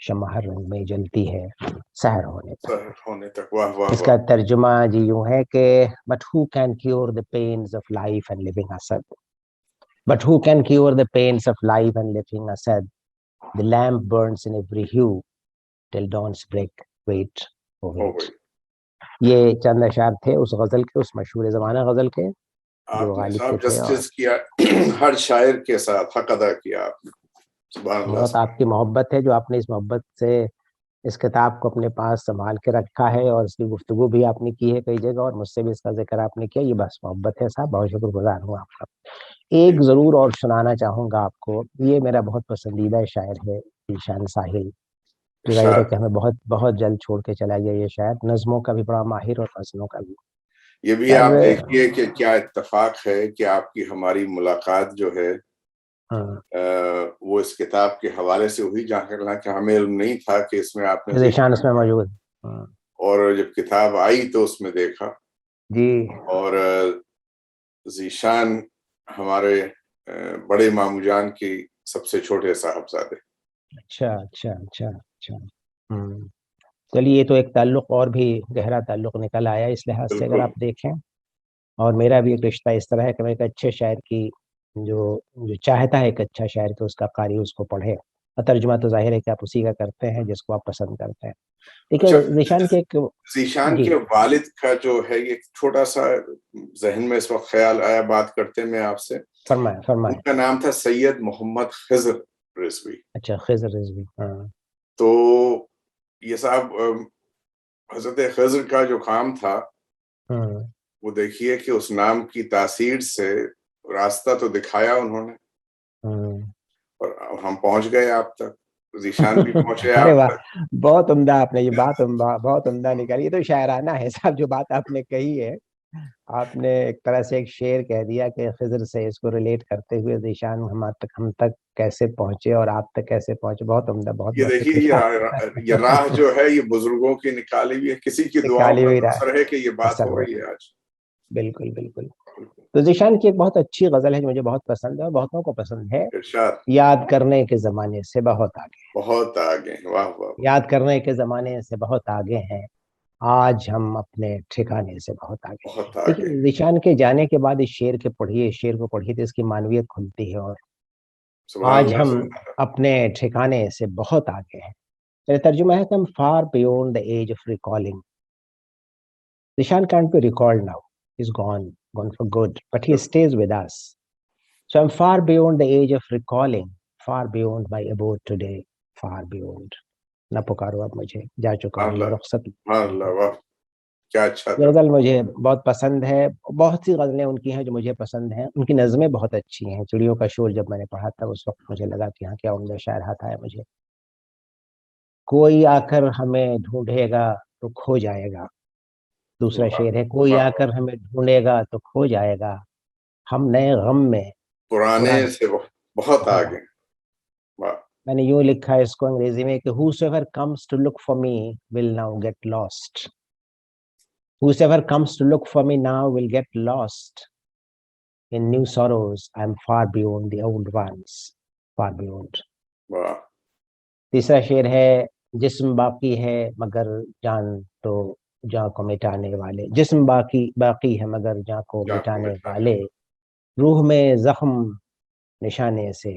شمع ہر رنگ میں جلتی ہے سحر ہونے تک. سحر ہونے تک. واہ واہ اس کا واہ. ترجمہ جی یوں ہے کہ but who can cure the pains of life and living asad? But who can cure the pains of life and living asad? The lamp burns in every hue till dawn's break. Wait, oh who wait. گئی. یہ چند اشعار تھے اس غزل کے، اس مشہور زمانہ غزل کے جو آپ نے غالب کے صاحب تھے. اور جسٹس کیا ہر شاعر کے ساتھ، حق ادا کیا آپ نے. سبحان اللہ. بہت آپ کی محبت ہے جو آپ نے اس محبت سے اس کتاب کو اپنے پاس سنبھال کے رکھا ہے، اور اس کی گفتگو بھی آپ نے کی ہے کئی جگہ، اور مجھ سے بھی اس کا ذکر آپ نے کیا. یہ بس محبت ہے صاحب، بہت شکر گزار ہوں آپ کا. ایک ضرور اور سنانا چاہوں گا آپ کو، یہ میرا بہت پسندیدہ شاعر ہے ذیشان ساحل، جو ظاہر ہے کہ ہمیں بہت بہت جلد چھوڑ کے چلا گیا. یہ شاعر نظموں کا بھی بڑا ماہر اور غزلوں کا بھی. یہ بھی آپ دیکھیے کہ کیا اتفاق ہے کہ آپ کی ہماری ملاقات جو ہے وہ اس کتاب کے حوالے سے ہوئی، جہاں کہ ہمیں علم نہیں تھا کہ اس میں آپ نے ذیشان اس میں موجود. اور جب کتاب آئی تو اس میں دیکھا. جی. اور ذیشان ہمارے بڑے مامو جان کی سب سے چھوٹے صاحبزادے. اچھا اچھا اچھا اچھا. چلیے یہ تو ایک تعلق اور بھی گہرا تعلق نکل آیا اس لحاظ سے اگر آپ دیکھیں. اور میرا بھی ایک رشتہ اس طرح ہے کہ میں ایک اچھے شاعر کی جو چاہتا ہے ایک اچھا شاعر کہ اس کا قاری اس کو پڑھے، اور ترجمہ تو ظاہر ہے کہ آپ اسی کا کرتے ہیں جس کو آپ پسند کرتے ہیں. دیکھیے ذیشان کے ایک ذیشان کے والد کا جو ہے یہ چھوٹا سا ذہن میں اس وقت خیال آیا بات کرتے میں آپ سے. فرمائیں. ان کا نام تھا سید محمد خضر رضوی. اچھا خضر رضوی. تو یہ صاحب حضرت خضر کا جو کام تھا وہ دیکھیے کہ اس نام کی تاثیر سے راستہ تو دکھایا انہوں نے، اور ہم پہنچ گئے آپ تک. ذیشان بھی پہنچے آپ تک. بہت عمدہ آپ نے یہ بات بہت عمدہ نکالی. یہ تو شاعرانہ ہے صاحب جو بات آپ نے کہی ہے. آپ نے ایک طرح سے ایک شعر کہہ دیا کہ خضر سے اس کو ریلیٹ کرتے ہوئے ذیشان ہم تک کیسے پہنچے اور آپ تک کیسے پہنچے. بہت عمدہ. بہت یہ دیکھیے یہ راہ جو ہے یہ بزرگوں کی نکالی ہوئی ہے، کسی کی دعاؤں کا اثر ہے کہ یہ بات ہو رہی ہے آج. بالکل بالکل. تو ذیشان کی ایک بہت اچھی غزل ہے جو مجھے بہت پسند ہے اور بہتوں کو پسند ہے. یاد کرنے کے زمانے سے بہت آگے. بہت آگے. واہ واہ. یاد کرنے کے زمانے سے بہت آگے ہیں، آج ہم اپنے ٹھکانے سے بہت آگے. دیکھیے ذیشان کے جانے کے بعد اس شعر کے پڑھیے، اس شعر کو پڑھیے تو اس کی معنویت کھلتی ہے. اور آج ہم اپنے ٹھکانے سے بہت آگے ہیں. میرا ترجمہ ہے کہ ہم far beyond the age of recalling. Zeeshan can't be recalled now. He's gone for good, but he stays with us. So I'm far beyond the age of recalling, far beyond my abode today, far beyond. نہ پکارو اب مجھے، جا چکا ہوں میں رخصت. اچھا غزل مجھے بہت پسند ہے. بہت سی غزلیں ان کی ہیں جو مجھے پسند ہیں. ان کی نظمیں بہت اچھی ہیں. چڑیوں کا شور جب میں نے پڑھا تھا اس وقت مجھے لگا کہ ہاں کیا عمدہ شاعر ہاتھ آیا مجھے. کوئی آ کر ہمیں ڈھونڈے گا تو کھو جائے گا. دوسرا شعر ہے کوئی آ کر ہمیں ڈھونڈے گا تو کھو جائے گا، ہم نئے غم میں پرانے سے بہت آگے. میں نے یوں لکھا ہے اس کو انگریزی میں کہ whosoever comes to look for me will now get lost. Whosoever comes to look for me now will get lost. In new sorrows I am far beyond the old ones, far beyond. تیسرا شعر ہے جسم باقی ہے مگر جان تو جان کو مٹانے والے. جسم باقی ہے مگر جان کو مٹانے والے، روح میں زخم نشانے سے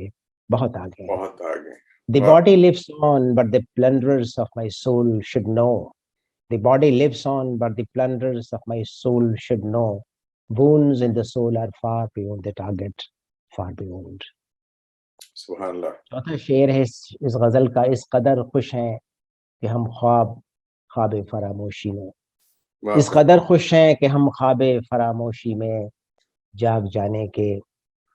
بہت آگے. بہت آگے. The body lives on but the plunderers of my soul should know. The body lives on but the plunderers of my soul should know. Wounds in the soul are far beyond the target, far beyond. سبحان اللہ. چوتھا شعر ہے اس غزل کا، اس قدر خوش ہیں کہ ہم خواب فراموشی میں. اس قدر خوش ہیں کہ ہم خواب فراموشی میں جاگ جانے کے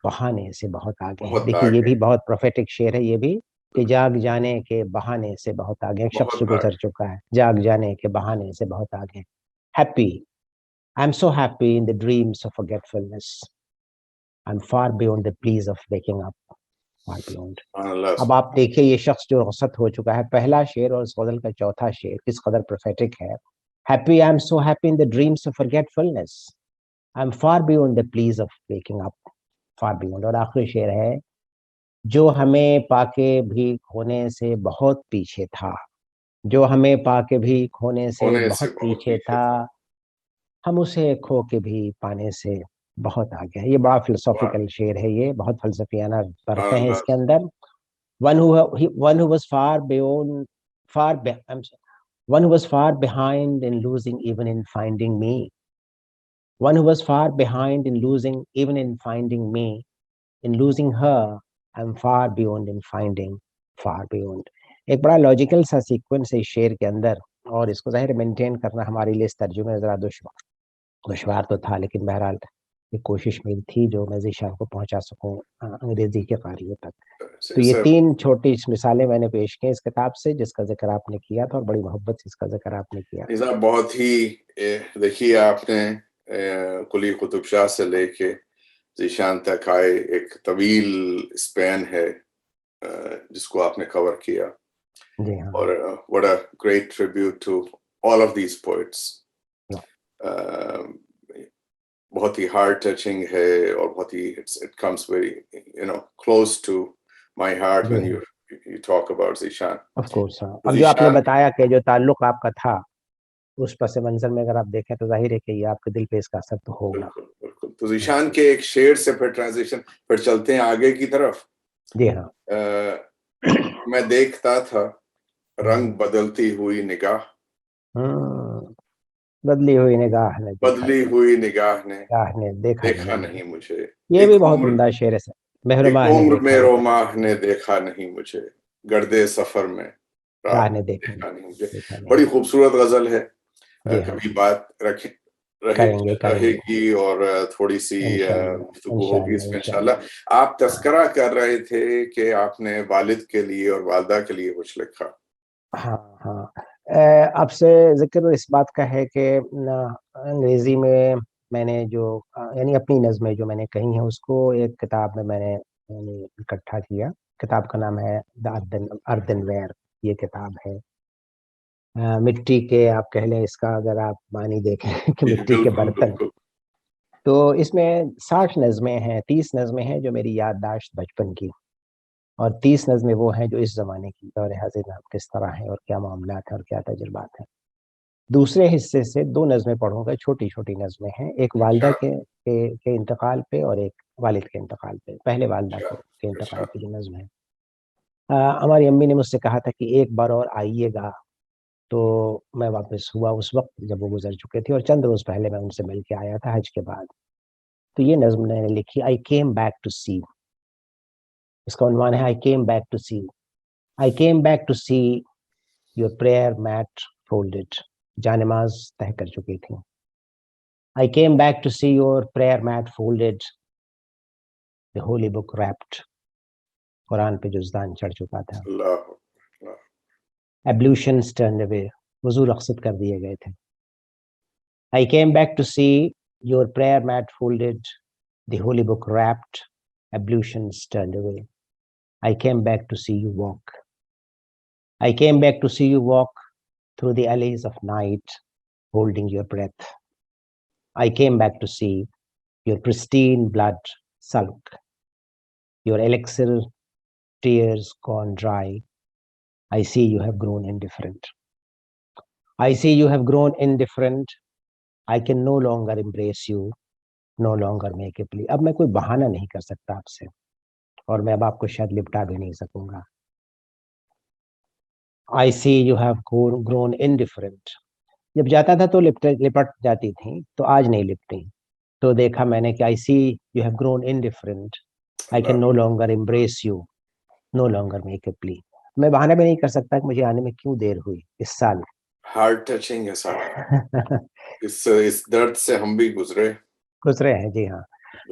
بہانے سے بہت آگے ہیں. دیکھیے یہ بھی بہت پروفیٹک شعر ہے یہ بھی، کہ جاگ جانے کے بہانے سے بہت آگے. ایک شخص گزر چکا ہے، جاگ جانے کے بہانے سے بہت آگے. Happy I am so happy in the dreams of forgetfulness. I'm far beyond the pleas of waking up, far beyond. اب آپ دیکھیے یہ شخص جو رخصت ہو چکا ہے، پہلا شعر اور اس غزل کا چوتھا شعر کس قدر پروفیٹک ہے. Happy, I am so happy in the dreams of forgetfulness. I am far beyond the pleas of waking up, far beyond. اور آخری شعر ہے جو ہمیں پاکے بھی کھونے سے بہت پیچھے تھا، جو ہمیں پاکے بھی کھونے سے ہونے سے بہت بہت پیچھے پیچھے تھا، تھا. ہم اسے کھو کے بھی پانے سے بہت آگے ہے. یہ بڑا فلسافیکل شعر ہے، یہ بہت فلسفیانہ طرفیں ہیں اس کے اندر. one who was far beyond far be, I'm sorry, one who was far behind in losing even in finding me, one who was far behind in losing even in finding me, in losing her I'm far beyond in finding far beyond. ایک بڑا logical سا sequence ہے اس شعر کے اندر، اور اس کو ظاہر maintain کرنا ہمارے لیے اس ترجمے ذرا دشوار تو تھا، لیکن بہرحال ایک کوشش میری تھی جو میں ذیشان کو پہنچا سکوں انگریزی کے قاریوں تک. تو یہ 3 چھوٹی مثالیں میں نے پیش کی اس کتاب سے جس کا ذکر آپ نے کیا تھا، اور بڑی محبت سے اس کا ذکر آپ نے کیا. نظام بہت ہی دیکھیے آپ نے قلی قطب شاہ سے لے کے ذیشان تک آئے ایک طویل اسپین ہے جس کو آپ نے کور کیا. جی ہاں. اور what a great tribute to all of these poets. بہت ہی ہارٹ ٹچنگ ہے اور بہت ہی it comes very close to my heart when you talk about Zeeshan. Of course. اب جو آپ نے بتایا کہ جو تعلق آپ کا تھا اس پس منظر میں اگر آپ دیکھیں تو ظاہر ہے کہ یہ آپ کے دل پہ اس کا اثر تو ہوگا. بالکل. تو ذیشان کے ایک شعر سے پھر ٹرانزیشن پھر چلتے ہیں آگے کی طرف. جی ہاں. میں دیکھتا تھا رنگ بدلتی ہوئی نگاہ، بدلی ہوئی نگاہ نے بدلی ہوئی نگاہ نے دیکھا نہیں مجھے. یہ بھی بہت عمدہ شعر ہے. ایک عمر میں روماہ نے دیکھا نہیں مجھے، گردے سفر میں راہ نے دیکھا نہیں مجھے. بڑی خوبصورت غزل ہے. کبھی بات رہے گی اور تھوڑی سی گفتگو ہوگی اس میں انشاءاللہ. آپ تذکرہ کر رہے تھے کہ آپ نے والد کے لیے اور والدہ کے لیے کچھ لکھا. ہاں آپ سے ذکر اس بات کا ہے کہ انگریزی میں نے جو یعنی اپنی نظمیں جو میں نے کہی ہیں اس کو ایک کتاب میں نے اکٹھا کیا. کتاب کا نام ہے اردن ویئر. یہ کتاب ہے مٹی کے، آپ کہہ لیں اس کا اگر آپ معنی دیکھیں کہ مٹی کے برتن. تو اس میں 60 نظمیں ہیں، 30 نظمیں ہیں جو میری یادداشت بچپن کی، اور 30 نظمیں وہ ہیں جو اس زمانے کی دور حاضر میں کس طرح ہیں اور کیا معاملات ہیں اور کیا تجربات ہیں. دوسرے حصے سے 2 نظمیں پڑھوں گا، چھوٹی چھوٹی نظمیں ہیں، ایک والدہ کے انتقال پہ اور ایک والد کے انتقال پہ. پہلے والدہ کے انتقال پہ جو نظم ہے. ہماری امی نے مجھ سے کہا تھا کہ ایک بار اور آئیے گا، تو میں واپس ہوا اس وقت جب وہ گزر چکے تھے، اور چند روز پہلے میں ان سے مل کے آیا تھا حج کے بعد. تو یہ نظم میں نے لکھی، I came back to see. اس کا عنوان ہے I came back to see. I came back to see your prayer mat folded. جانماز تہہ کر چکی تھی. I came back to see your prayer mat folded, the holy book wrapped. قرآن پہ جزدان چڑھ چکا تھا. ایبلیوشنز ٹرنڈ اوے، وضو رخصت کر دیے گئے تھے. I came back to see your prayer mat folded, the holy book wrapped, ablutions turned away. I came back to see you walk. I came back to see you walk through the alleys of night, holding your breath. I came back to see your pristine blood sulk, your elixir tears gone dry. I see you have grown indifferent. I see you have grown indifferent. I can no longer embrace you, no longer make a plea. اب میں کوئی بہانہ نہیں کر سکتا آپ سے، اور میں اب آپ کو شاید لپٹا بھی نہیں سکوں گا. I see you have grown indifferent. جب جاتا تھا تو لپٹ جاتی تھیں، تو آج نہیں لپٹیں. تو دیکھا میں نے کہ I see you have grown indifferent. I can no longer embrace you, no longer make a plea. میں بہانہ بھی نہیں کر سکتا کہ مجھے آنے میں کیوں دیر ہوئی اس سال. ہارٹ ٹچنگ ہے صاحب. اس درد سے ہم بھی گزرے ہیں. جی ہاں.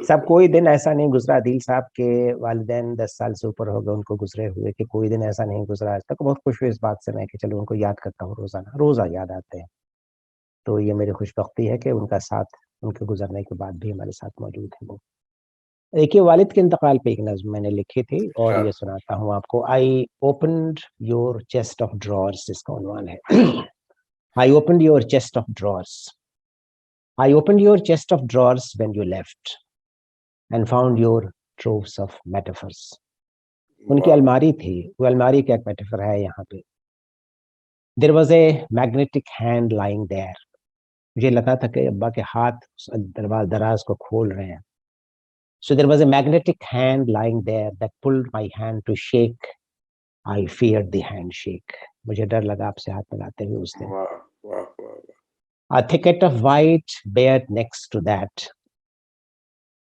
سب کوئی دن ایسا نہیں گزرا. عدیل صاحب کے والدین 10 سال سے اوپر ہو گئے ان کو گزرے ہوئے، کہ کوئی دن ایسا نہیں گزرا آج تک. بہت خوش ہوئی اس بات سے میں کہ چلو ان کو یاد کرتا ہوں روزانہ، روزہ یاد آتے ہیں. تو یہ میری خوش بختی ہے کہ ان کا ساتھ ان کے گزرنے کے بعد بھی ہمارے ساتھ موجود ہے. وہ دیکھیے والد کے انتقال پہ ایک نظم میں نے لکھی تھی اور یہ سناتا ہوں آپ کو. آئی اوپنڈ یور چیسٹ آف ڈرارز، اس کا عنوان ہے. I opened your chest of drawers. I opened your chest of drawers when you left and found your troves of metaphors. ان کی الماری تھی. وہ الماری کا ایک میٹافر ہے یہاں پہ. There was a magnetic hand lying there. مجھے لگا تھا کہ ابا کے ہاتھ دراز کو کھول رہے ہیں. So there was a magnetic hand lying there that pulled my hand to shake. I feared the handshake. مجھے ڈر لگا آپ سے ہاتھ ملاتے ہوئے اس دن. A thicket of white beard next to that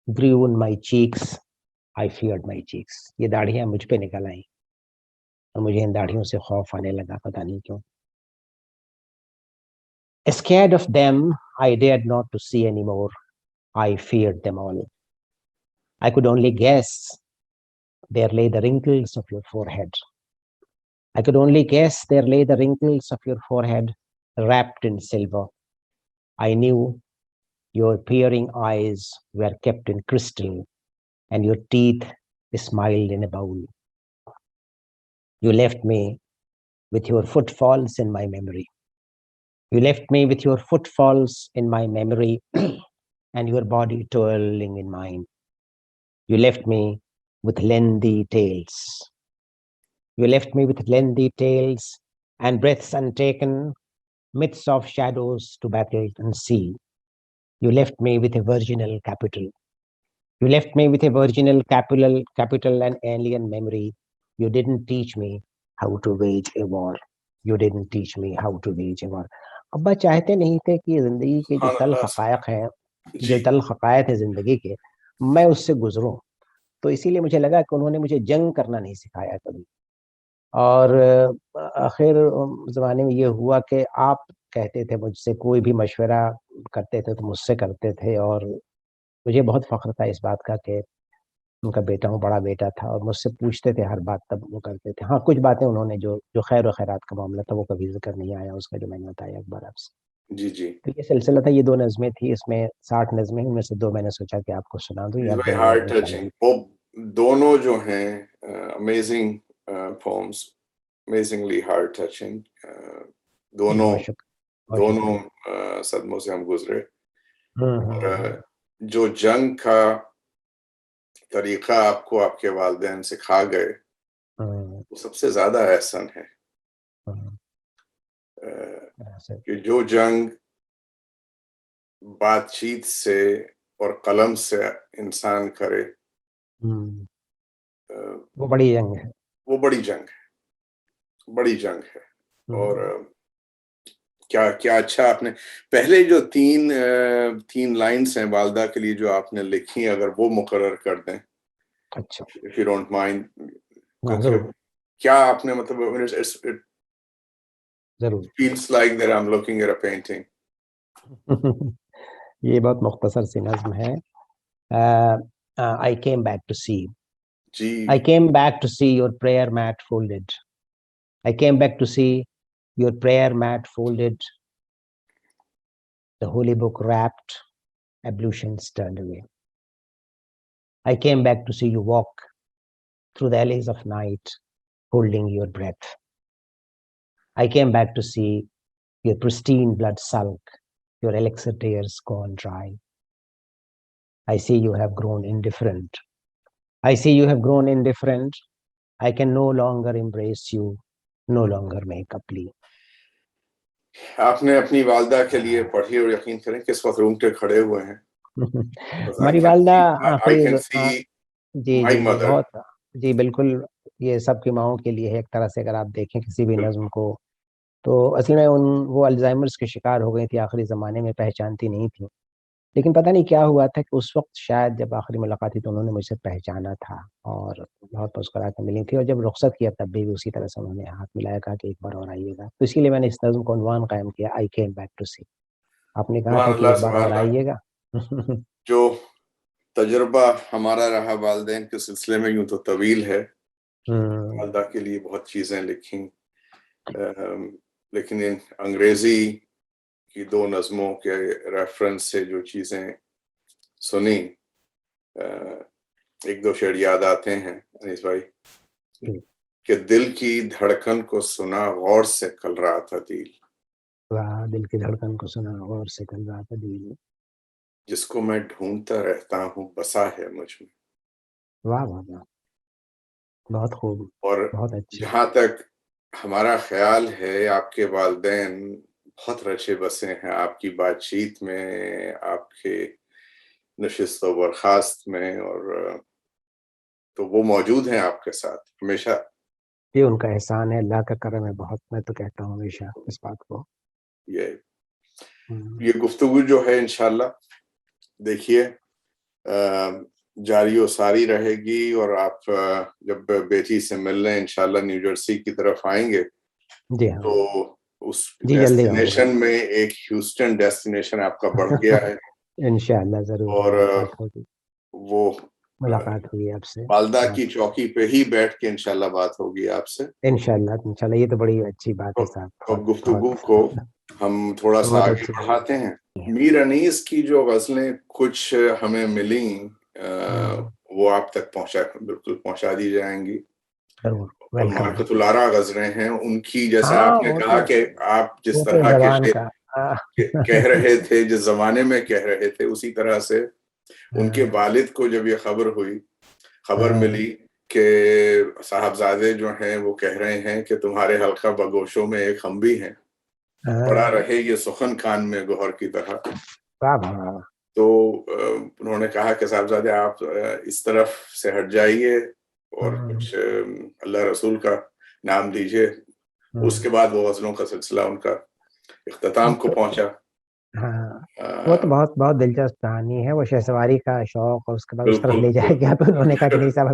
grew on my cheeks. I feared my cheeks. یہ داڑھیاں مجھ پہ نکل آئیں اور مجھے ان داڑھیوں سے خوف آنے لگا, پتہ نہیں کیوں. Scared of them, I dared not to see anymore. I feared them all. I could only guess. There lay the wrinkles of your forehead. I could only guess there lay the wrinkles of your forehead wrapped in silver. I knew your peering eyes were kept in crystal and your teeth smiled in a bowl. You left me with your footfalls in my memory. You left me with your footfalls in my memory and your body twirling in mine. You left me with lengthy tales. You left me with lengthy tales and breaths untaken, myths of shadows to battle and see. You left me with a virginal capital. You left me with a virginal capital and alien memory. You didn't teach me how to wage a war. You didn't teach me how to wage a war. ابا چاہتے نہیں تھے کہ زندگی کے جو تلخ حقائق ہیں, جو تلخ حقائق ہیں زندگی کے, میں اس سے گزروں. تو اسی لیے مجھے لگا کہ انہوں نے مجھے جنگ کرنا نہیں سکھایا کبھی. اور آخر زمانے میں یہ ہوا کہ آپ کہتے تھے مجھ سے, کوئی بھی مشورہ کرتے تھے تو مجھ سے کرتے تھے, اور مجھے بہت فخر تھا اس بات کا کہ ان کا بیٹا ہوں, بڑا بیٹا تھا, اور مجھ سے پوچھتے تھے ہر بات, تب وہ کرتے تھے. ہاں کچھ باتیں انہوں نے جو خیر و خیرات کا معاملہ تھا وہ کبھی ذکر نہیں آیا اس کا, جو میں نے بتایا ایک بار آپ سے. جی جی. تو یہ سلسلہ تھا, یہ 2 نظمیں تھی, اس میں 60 نظمیں, ان میں سے 2 میں نے سوچا کہ آپ کو سنا دوں. یا ہارٹ ٹچنگ. وہ دونوں جو ہیں amazing POMS, amazingly heart touching. دونوں صدموں سے ہم گزرے. اور جو جنگ کا طریقہ آپ کو آپ کے والدین سکھا گئے وہ سب سے زیادہ احسن ہے. کہ جو جنگ بات چیت سے اور قلم سے انسان کرے وہ بڑی جنگ ہے. وہ بڑی جنگ ہے, بڑی جنگ ہے. اور کیا اچھا آپ نے پہلے جو تین لائنز ہیں والدہ کے لیے جو آپ نے لکھی, اگر وہ مقرر کر دیں. اچھا, if you don't mind. ضرور کیا آپ نے مطلب ضرور. feels like that I'm looking at a painting. یہ بہت مختصر سی نظم ہے. I came back to see. G. I came back to see your prayer mat folded. I came back to see your prayer mat folded. The holy book wrapped, ablutions turned away. I came back to see you walk through the alleys of night, holding your breath. I came back to see your pristine blood sulk, your elixir tears gone dry. I see you have grown indifferent. I see you have grown indifferent. I can no longer embrace you, no longer make a plea. آپ نے اپنی والدہ کے لیے پڑھی اور یقین کریں کہ اس وقت روم کے کھڑے ہوئے ہیں. ہماری والدہ جی بہت, جی بالکل, یہ سب کی ماؤں کے لیے ہے ایک طرح سے. اگر آپ دیکھیں کسی بھی نظم کو, تو اصل میں وہ الزائمرز کے شکار ہو گئی تھی آخری زمانے میں, پہچانتی نہیں تھی. لیکن پتہ نہیں کیا ہوا تھا کہ اس وقت شاید جب آخری ملاقات تھی تو انہوں نے مجھ سے پہچانا تھا اور بہت مسکرا کے ملی تھی, اور جب رخصت کیا تب بھی اسی طرح سے انہوں نے ہاتھ ملایا, کہا کہ ایک بار اور آئیے گا. تو اسی لیے میں نے اس نظم کو عنوان قائم کیا, آئی کیم بیک ٹو سی. آپ نے کہا تھا کہ ایک بار اور آئیے گا. جو تجربہ ہمارا رہا والدین کے سلسلے میں یوں تو طویل ہے, والدہ کے لیے بہت چیزیں لکھی, لیکن انگریزی کی 2 نظموں کے ریفرنس سے جو چیزیں سنی, 1-2 شعر یاد آتے ہیں انیس بھائی, کہ دل کی دھڑکن کو سنا غور سے کل رہا تھا دل. دل کی دھڑکن کو سنا غور سے کل رہا تھا دل, جس کو میں ڈھونڈتا رہتا ہوں بسا ہے مجھ میں. واہ واہ واہ. بہت خوب، اور بہت اچھا. جہاں تک ہمارا خیال ہے آپ کے والدین بہت رچے بسے ہیں آپ کی بات چیت میں، آپ کے نشست و برخاست میں، اور تو وہ موجود ہیں آپ کے ساتھ ہمیشہ. یہ ان کا احسان ہے، اللہ کا کرم ہے بہت. میں تو کہتا ہوں ہمیشہ اس بات کو. یہ گفتگو جو ہے انشاءاللہ دیکھیے جاری و ساری رہے گی، اور آپ جب بیٹی سے ملنے انشاءاللہ نیو جرسی کی طرف آئیں گے جی ہاں تو اس جی جلدی آؤں گا. ڈیسٹینیشن میں ایک ہیوسٹن ڈیسٹینیشن آپ کا بڑھ گیا ہے، انشاءاللہ ضرور اور ملاقات ہوگی. وہ ملاقات ہوگی آپ سے. والدہ کی چوکی پہ ہی بیٹھ کے انشاءاللہ بات ہوگی آپ سے. انشاءاللہ یہ تو بڑی اچھی بات ہے صاحب. اور گفتگو کو ہم تھوڑا سا بہت آگے اچھی بڑھاتے ہیں. میر انیس کی جو غزلیں کچھ ہمیں ملیں وہ آپ تک بالکل پہنچا دی جائیں گی. ضرور اور ویلکم. مارکت الارا غزلیں ہیں ان کی، جیسا ہاں آپ نے وہ کہا تو کہ آپ جس وہ تو طرح کے زبان شعر کا کہہ رہے تھے، جس زمانے میں کہہ رہے تھے، اسی طرح سے ان کے والد کو جب یہ خبر ملی کہ صاحبزادے جو ہیں وہ کہہ رہے ہیں کہ تمہارے حلقہ بگوشوں میں ایک ہم بھی ہیں، پڑا رہے یہ سخن کان میں گوہر کی طرح. تو انہوں نے کہا کہ صاحبزادے آپ اس طرف سے ہٹ جائیے اور کچھ اللہ رسول کا نام دیجیے. اس کے بعد وہ غزلوں کا سلسلہ ان کا اختتام کو پہنچا. وہ تو بہت بہت دلچسپ کہانی ہے. وہ شہسواری کا شوق اور اس کے بعد اس طرف لے جایا بالکل گیا تو انہوں نے کہا کہ نہیں صاحب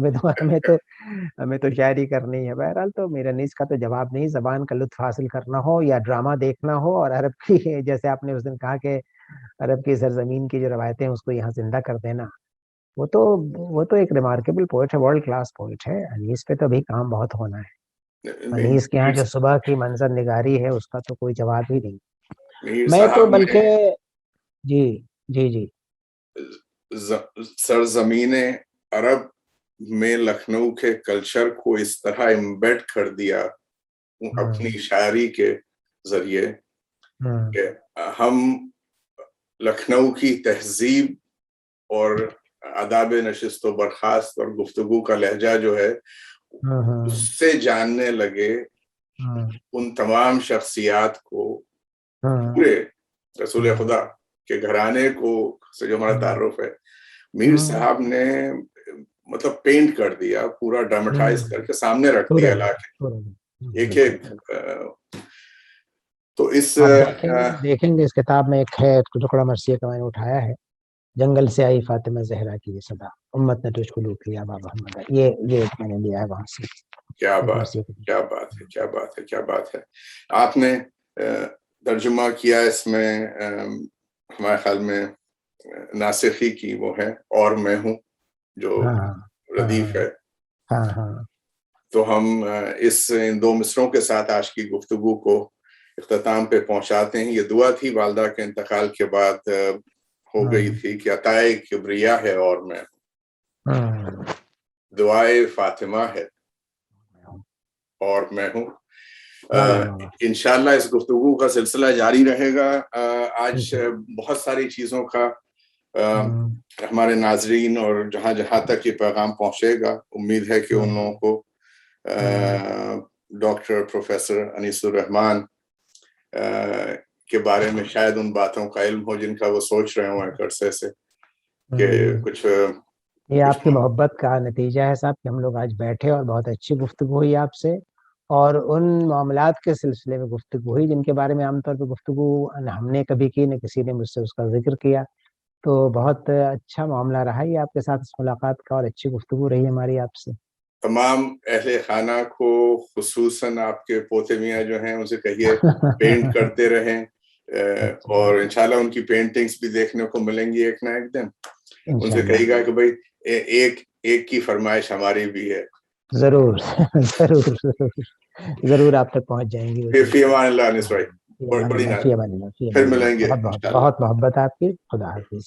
ہمیں تو شاعری کرنی ہے. بہرحال تو میرا انیس کا تو جواب نہیں. زبان کا لطف حاصل کرنا ہو یا ڈرامہ دیکھنا ہو اور عرب کی، جیسے آپ نے اس دن کہا کہ عرب کی سرزمین کی جو روایتیں اس کو یہاں زندہ کر دینا، وہ تو ایک ریمارکیبل پوئٹ ہے، ورلڈ کلاس پوئٹ ہے. انیس پہ تو ابھی کام بہت ہونا ہے. انیس کے یہاں جو صبح کی منظر نگاری ہے اس کا تو کوئی جواب ہی نہیں. میر میں تو صاحب نے بلکہ جی سرزمین عرب میں لکھنؤ کے کلچر کو اس طرح امبیڈ کر دیا اپنی شاعری کے ذریعے کہ ہم لکھنؤ کی تہذیب اور آداب نشست و برخاست اور گفتگو کا لہجہ جو ہے اس سے جاننے لگے ان تمام شخصیات کو، پورے رسول خدا کے گھرانے کو سے جو ہمارا تعارف ہے. میر صاحب نے مطلب پینٹ کر دیا، پورا ڈراماٹائز کر کے سامنے رکھ دیا علاقے ایک ایک. تو اس دیکھیں گے اس کتاب میں ایک ہے ٹکڑا مرثیہ کا میں نے اٹھایا ہے، جنگل سے آئی فاطمہ زہرا کی یہ صدا، امت نے تجھ کو لوٹ لیا بابا محمد. یہ میں نے لیا ہے وہاں سے. کیا بات ہے. آپ نے ترجمہ کیا اس میں ہمارے خیال میں ناسخی کی وہ ہے اور میں ہوں جو ردیف ہے. تو ہم ان دو مصروں کے ساتھ آج کی گفتگو کو اختتام پہ پہنچاتے ہیں. یہ دعا تھی والدہ کے انتقال کے بعد ہو گئی تھی کہ عطائے کبریا ہے اور میں دعائے فاطمہ ہے اور میں ہوں. انشاءاللہ اس گفتگو کا سلسلہ جاری رہے گا. آج بہت ساری چیزوں کا ہمارے ناظرین اور جہاں جہاں تک یہ پیغام پہنچے گا، امید ہے کہ ان لوگوں کو ڈاکٹر پروفیسر انیس الرحمن کے بارے میں شاید ان باتوں کا علم ہو جن کا وہ سوچ رہے ہوں ایک عرصے سے کہ کچھ. یہ آپ کی محبت کا نتیجہ ہے صاحب کہ ہم لوگ آج بیٹھے اور بہت اچھی گفتگو ہوئی آپ سے، اور ان معاملات کے سلسلے میں گفتگو ہوئی جن کے بارے میں عام طور پہ گفتگو ہم نے کبھی کی نہ کسی نے مجھ سے اس کا ذکر کیا. تو بہت اچھا معاملہ رہا یہ آپ کے ساتھ اس ملاقات کا، اور اچھی گفتگو رہی ہماری آپ سے. تمام اہل خانہ کو، خصوصاً آپ کے پوتے میاں جو ہیں، اسے کہیے پینٹ کرتے رہیں، اور انشاءاللہ ان کی پینٹنگز بھی دیکھنے کو ملیں گی ایک نہ ایک دن. ان سے کہیے گا کہ بھائی ایک کی فرمائش ہماری بھی ہے. ضرور ضرور آپ تک پہنچ جائیں گی. فی امان اللہ انیس بھائی، بڑی نات پھر ملیں گے. بہت محبت آپ کی. خدا حافظ.